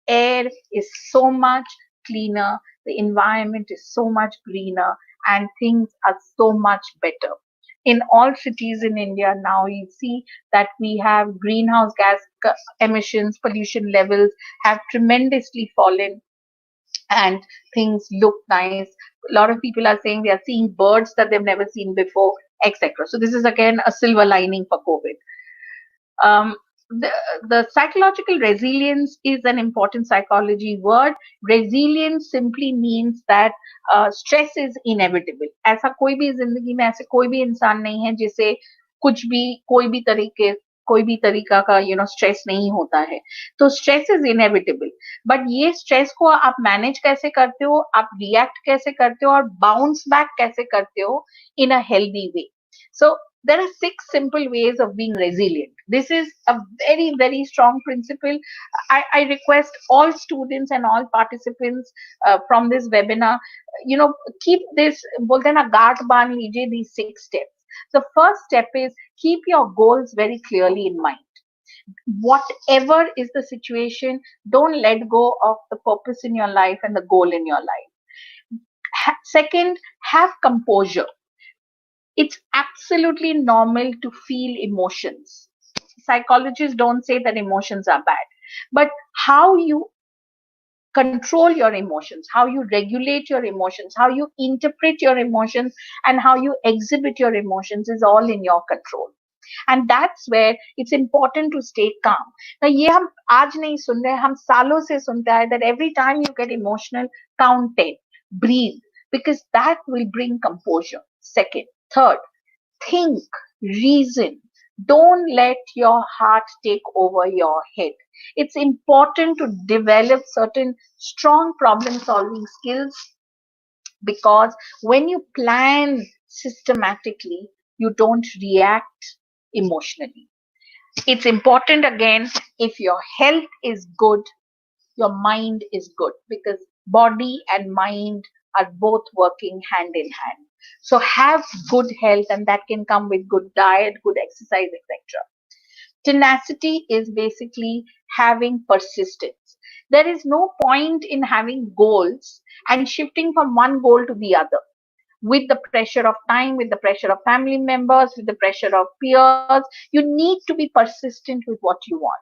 air is so much cleaner, the environment is so much greener, and things are so much better. In all cities in India now, you see that we have greenhouse gas emissions, pollution levels have tremendously fallen, and things look nice. A lot of people are saying they are seeing birds that they've never seen before, etc. So this is again a silver lining for COVID. Um, the psychological resilience is an important psychology word. Resilience simply means that stress is inevitable. ऐसा कोई भी जिंदगी में ऐसे कोई भी इंसान नहीं है जिसे कुछ भी कोई भी तरीका का स्ट्रेस नहीं होता है. तो स्ट्रेस इज इनएविटेबल, बट ये स्ट्रेस को आप मैनेज कैसे करते हो, आप रिएक्ट कैसे करते हो और बाउंस बैक कैसे करते हो in a healthy way. So there are 6 simple ways of being resilient. This is a very, very strong principle. I request all students and all participants from this webinar, keep this, bolte na gaat baan lijiye, these 6 steps. The first step is keep your goals very clearly in mind. Whatever is the situation, don't let go of the purpose in your life and the goal in your life. Second, have composure. It's absolutely normal to feel emotions. Psychologists don't say that emotions are bad, but how you control your emotions, how you regulate your emotions, how you interpret your emotions, and how you exhibit your emotions is all in your control. And that's where it's important to stay calm. Now, ये हम आज नहीं सुन रहे, हम सालों से सुनते हैं that every time you get emotional, count 10, breathe, because that will bring composure. Second, third, think, reason. Don't let your heart take over your head. It's important to develop certain strong problem solving skills, because when you plan systematically, you don't react emotionally. It's important again, if your health is good, your mind is good, because body and mind are both working hand in hand. So have good health, and that can come with good diet, good exercise, etc. Tenacity is basically having persistence. There is no point in having goals and shifting from one goal to the other with the pressure of time, with the pressure of family members, with the pressure of peers. You need to be persistent with what you want.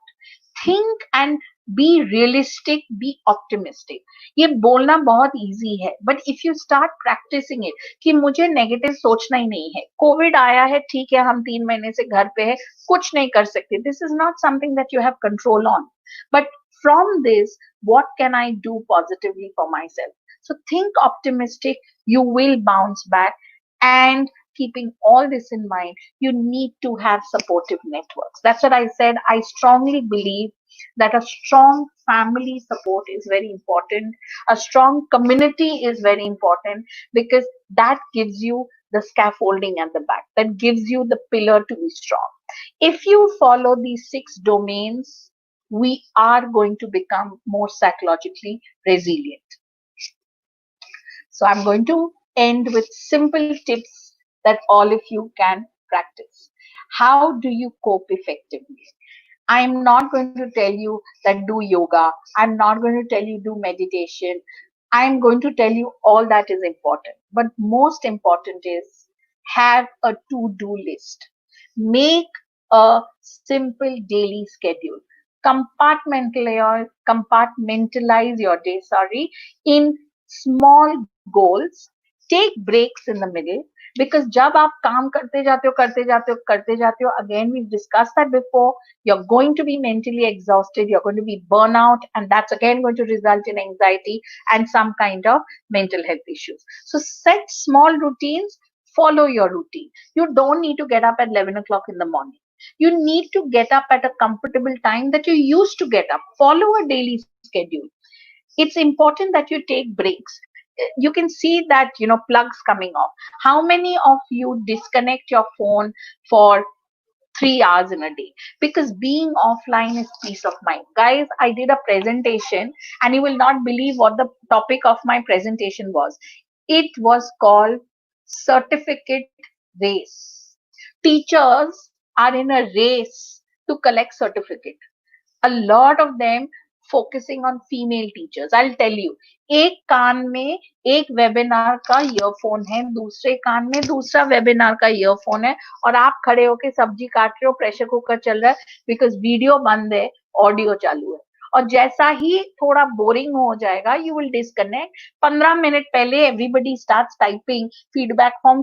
Think and be realistic, be optimistic. ये बोलना बहुत easy है, but if you start practicing it, कि मुझे negative सोचना ही नहीं है, Covid आया है, ठीक है, हम 3 महीने से घर पे है, कुछ नहीं कर सकते. This is not something that you have control on. But from this, what can I do positively for myself? So think optimistic, you will bounce back. And keeping all this in mind, you need to have supportive networks. That's what I said. I strongly believe that a strong family support is very important. A strong community is very important, because that gives you the scaffolding at the back, that gives you the pillar to be strong. If you follow these 6 domains, we are going to become more psychologically resilient. So I'm going to end with simple tips that all of you can practice. How do you cope effectively? I'm not going to tell you that do yoga. I'm not going to tell you do meditation. I'm going to tell you all that is important. But most important is have a to-do list. Make a simple daily schedule. Compartmentalize your day, in small goals. Take breaks in the middle, because जब आप काम करते जाते हो, again we've discussed that before, you're going to be mentally exhausted, you're going to be burnout, and that's again going to result in anxiety and some kind of mental health issues. So set small routines, follow your routine. You don't need to get up at 11 o'clock in the morning. You need to get up at a comfortable time that you used to get up. Follow a daily schedule. It's important that you take breaks. You can see that, plugs coming off. How many of you disconnect your phone for 3 hours in a day? Because being offline is peace of mind. Guys, I did a presentation, and you will not believe what the topic of my presentation was. It was called certificate race. Teachers are in a race to collect certificate. A lot of them focusing on female teachers. I'll tell you, एक कान में एक webinar का earphone है, दूसरे कान में दूसरा webinar का earphone है, और आप खड़े होके सब्जी काट रहे हो, प्रेशर कुकर चल रहा है, बिकॉज वीडियो बंद है, ऑडियो चालू है. और जैसा ही थोड़ा बोरिंग हो जाएगा, यू विल डिस्कनेक्ट. 15 मिनट पहले everybody starts typing feedback form,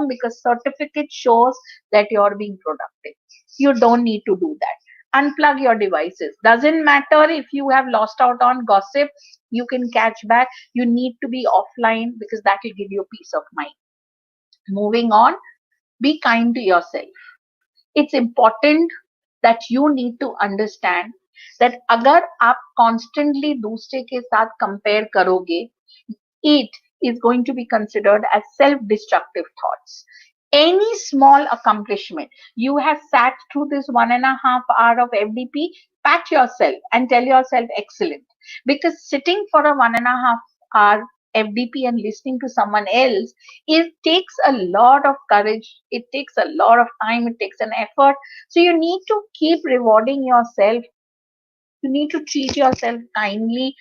because certificate shows that you are being productive. You don't need to do that. Unplug your devices. Doesn't matter if you have lost out on gossip, you can catch back. You need to be offline, because that will give you peace of mind. Moving on, be kind to yourself. It's important that you need to understand that अगर आप constantly दूसरे के साथ compare करोगे, it is going to be considered as self-destructive thoughts. Any small accomplishment, you have sat through this 1.5 hour of FDP, pat yourself and tell yourself excellent. Because sitting for a 1.5 hour FDP and listening to someone else, it takes a lot of courage, it takes a lot of time, it takes an effort. So you need to keep rewarding yourself. You need to treat yourself kindly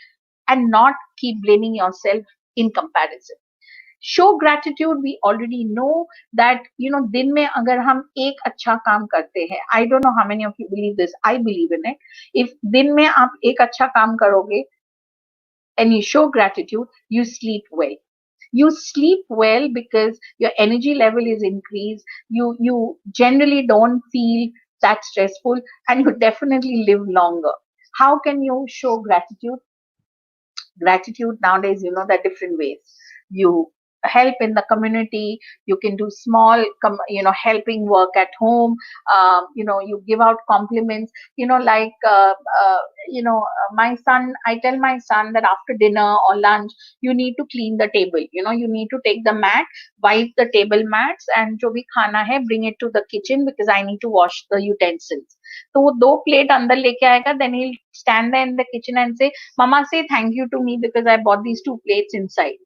and not keep blaming yourself in comparison. Show gratitude, we already know that, दिन में अगर हम एक अच्छा काम करते हैं, I don't know how many of you believe this, I believe in it. If दिन में आप एक अच्छा काम करोगे and you show gratitude, you sleep well. You sleep well because your energy level is increased. You generally don't feel that stressful, and you definitely live longer. How can you show gratitude? Gratitude nowadays, there are different ways. You help in the community, you can do small helping work at home. You give out compliments, like my son, I tell my son that after dinner or lunch you need to clean the table. You need to take the mat, wipe the table mats, and jo bhi khana hai, bring it to the kitchen because I need to wash the utensils. तो वो 2 plate अंदर लेके आएगा, then he'll stand there in the kitchen and say, Mama, say thank you to me because I bought these 2 plates inside.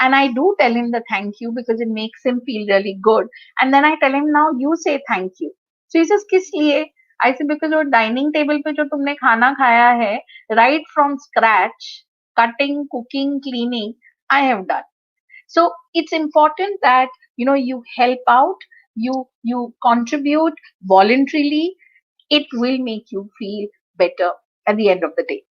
And I do tell him the thank you because it makes him feel really good. And then I tell him, now you say thank you. So he says, किस लिए? I say, because वो dining table पे जो तुमने खाना खाया है, right from scratch, cutting, cooking, cleaning, I have done. So it's important that you help out, you contribute voluntarily. It will make you feel better at the end of the day.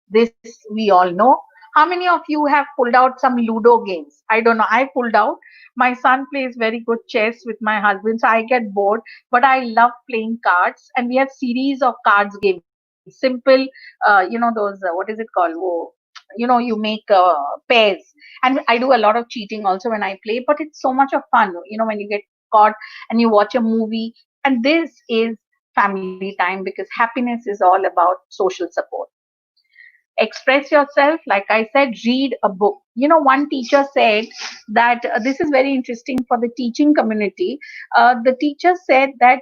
This we all know. How many of you have pulled out some Ludo games? I don't know. I pulled out. My son plays very good chess with my husband, so I get bored. But I love playing cards, and we have series of cards games. Simple, those what is it called? Oh, you make pairs, and I do a lot of cheating also when I play. But it's so much of fun. When you get caught and you watch a movie, and this is family time because happiness is all about social support. Express yourself, like I said, read a book. One teacher said that this is very interesting for the teaching community. The teacher said that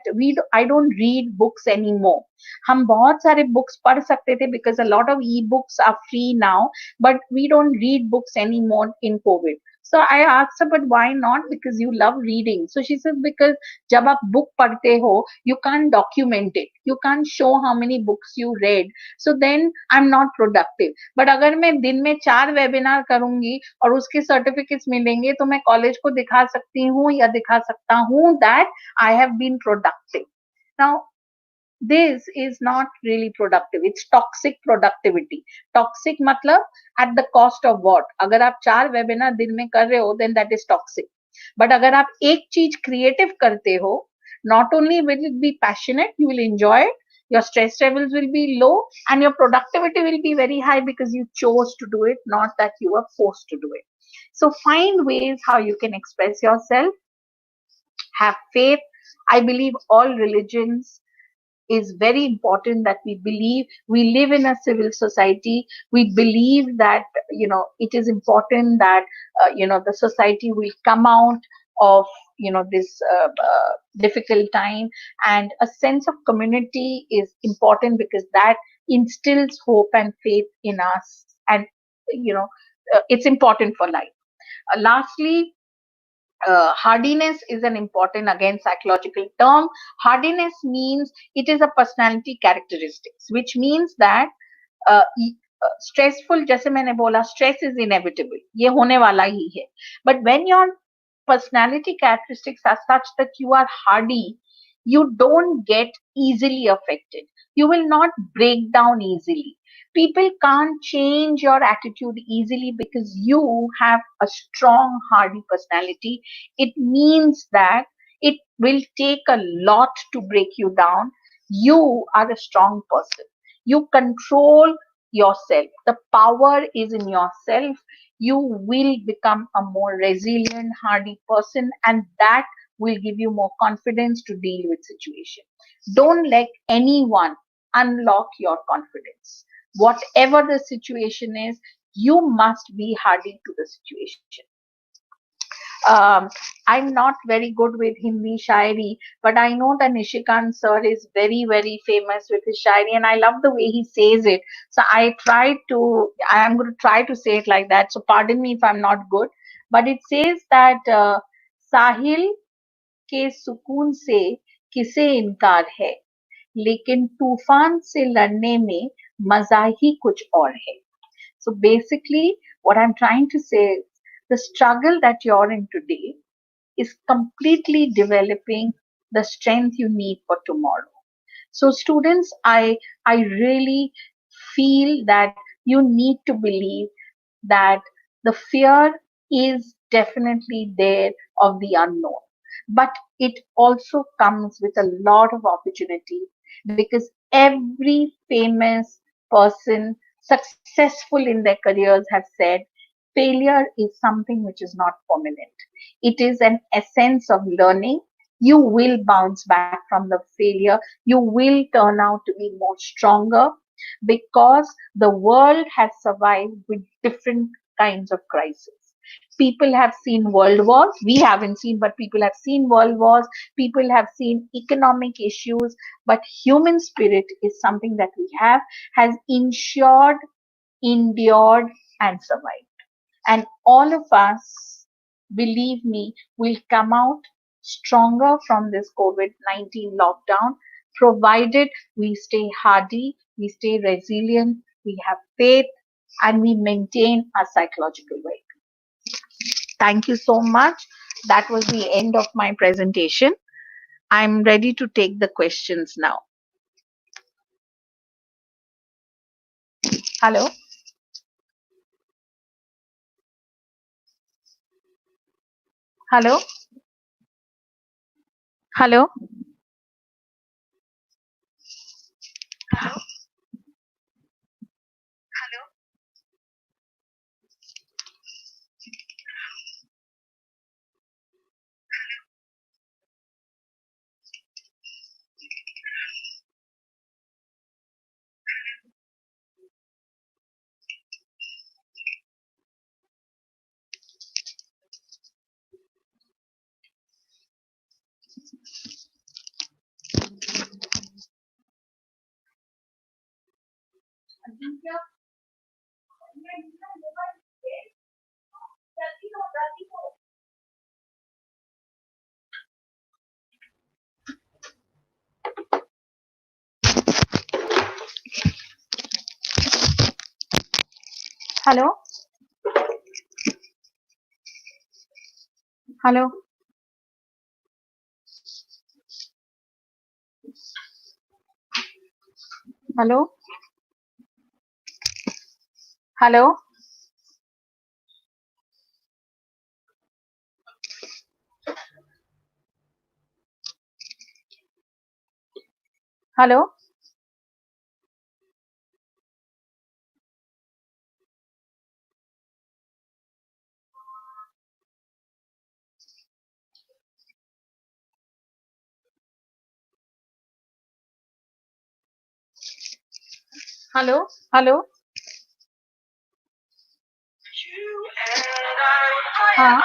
I don't read books anymore. हम बहुत सारे books पढ़ सकते थे because a lot of e-books are free now, but we don't read books anymore in COVID. So I asked her, but why not? Because you love reading. So she says, because जब आप book पढ़ते हो, you can't document it. You can't show how many books you read. So then I'm not productive. But अगर मैं दिन में 4 webinar करूंगी और उसके certificates मिलेंगे, तो मैं college को दिखा सकती हूँ या दिखा सकता हूँ that I have been productive. Now, this is not really productive. It's toxic productivity. Toxic matlab at the cost of what? अगर आप 4 webinar दिन में कर रहे हो, then that is toxic. But अगर आप एक चीज creative करते हो, not only will it be passionate, you will enjoy it, your stress levels will be low, and your productivity will be very high because you chose to do it, not that you were forced to do it. So find ways how you can express yourself. Have faith. I believe all religions is very important that we believe. We live in a civil society. We believe that it is important that the society will come out of this difficult time, and a sense of community is important because that instills hope and faith in us, and it's important for life. Lastly, hardiness is an important, again, psychological term. Hardiness means it is a personality characteristics, which means that stressful, जैसे मैंने बोला, stress is inevitable, ये होने वाला ही है. But when your personality characteristics are such that you are hardy, you don't get easily affected. You will not break down easily. People can't change your attitude easily because you have a strong, hardy personality. It means that it will take a lot to break you down. You are a strong person. You control yourself. The power is in yourself. You will become a more resilient, hardy person, and that will give you more confidence to deal with situation. Don't let anyone unlock your confidence. Whatever the situation is, you must be hardy to the situation. I'm not very good with Hindi shairi, but I know that Nishikant sir is very, very famous with his shairi, and I love the way he says it. So I am going to try to say it like that. So pardon me if I'm not good, but it says that Sahil के सुकून से किसे इनकार है, लेकिन तूफान से लड़ने में मजा ही कुछ और है. So basically, what I'm trying to say is the struggle that you're in today is completely developing the strength you need for tomorrow. So students, I really feel that you need to believe that the fear is definitely there of the unknown, but it also comes with a lot of opportunity, because every famous person successful in their careers have said failure is something which is not permanent. It is an essence of learning. You will bounce back from the failure. You will turn out to be more stronger, because the world has survived with different kinds of crises. People have seen world wars. We haven't seen, but people have seen world wars. People have seen economic issues. But human spirit is something that we has ensured, endured, and survived. And all of us, believe me, will come out stronger from this COVID-19 lockdown, provided we stay hardy, we stay resilient, we have faith, and we maintain our psychological well. Thank you so much. That was the end of my presentation. I'm ready to take the questions now. Hello? Hello? Hello? Hello? Hello? Hello? Hello? Hello? Hello? Hello? हाँ.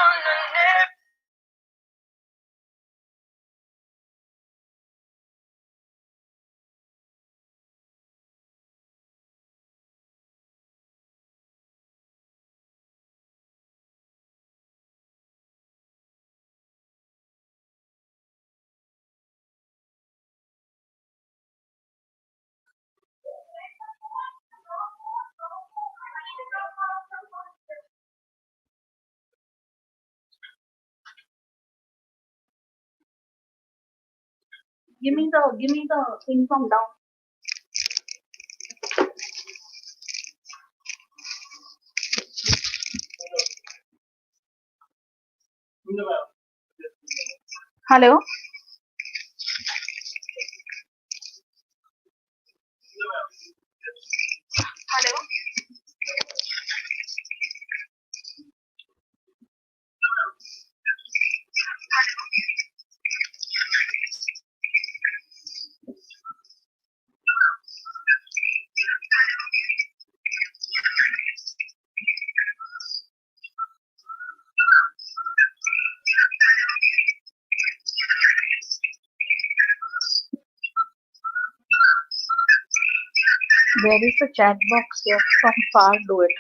Give me the thing from down. Hello? Hello? There is a chat box here from far do it.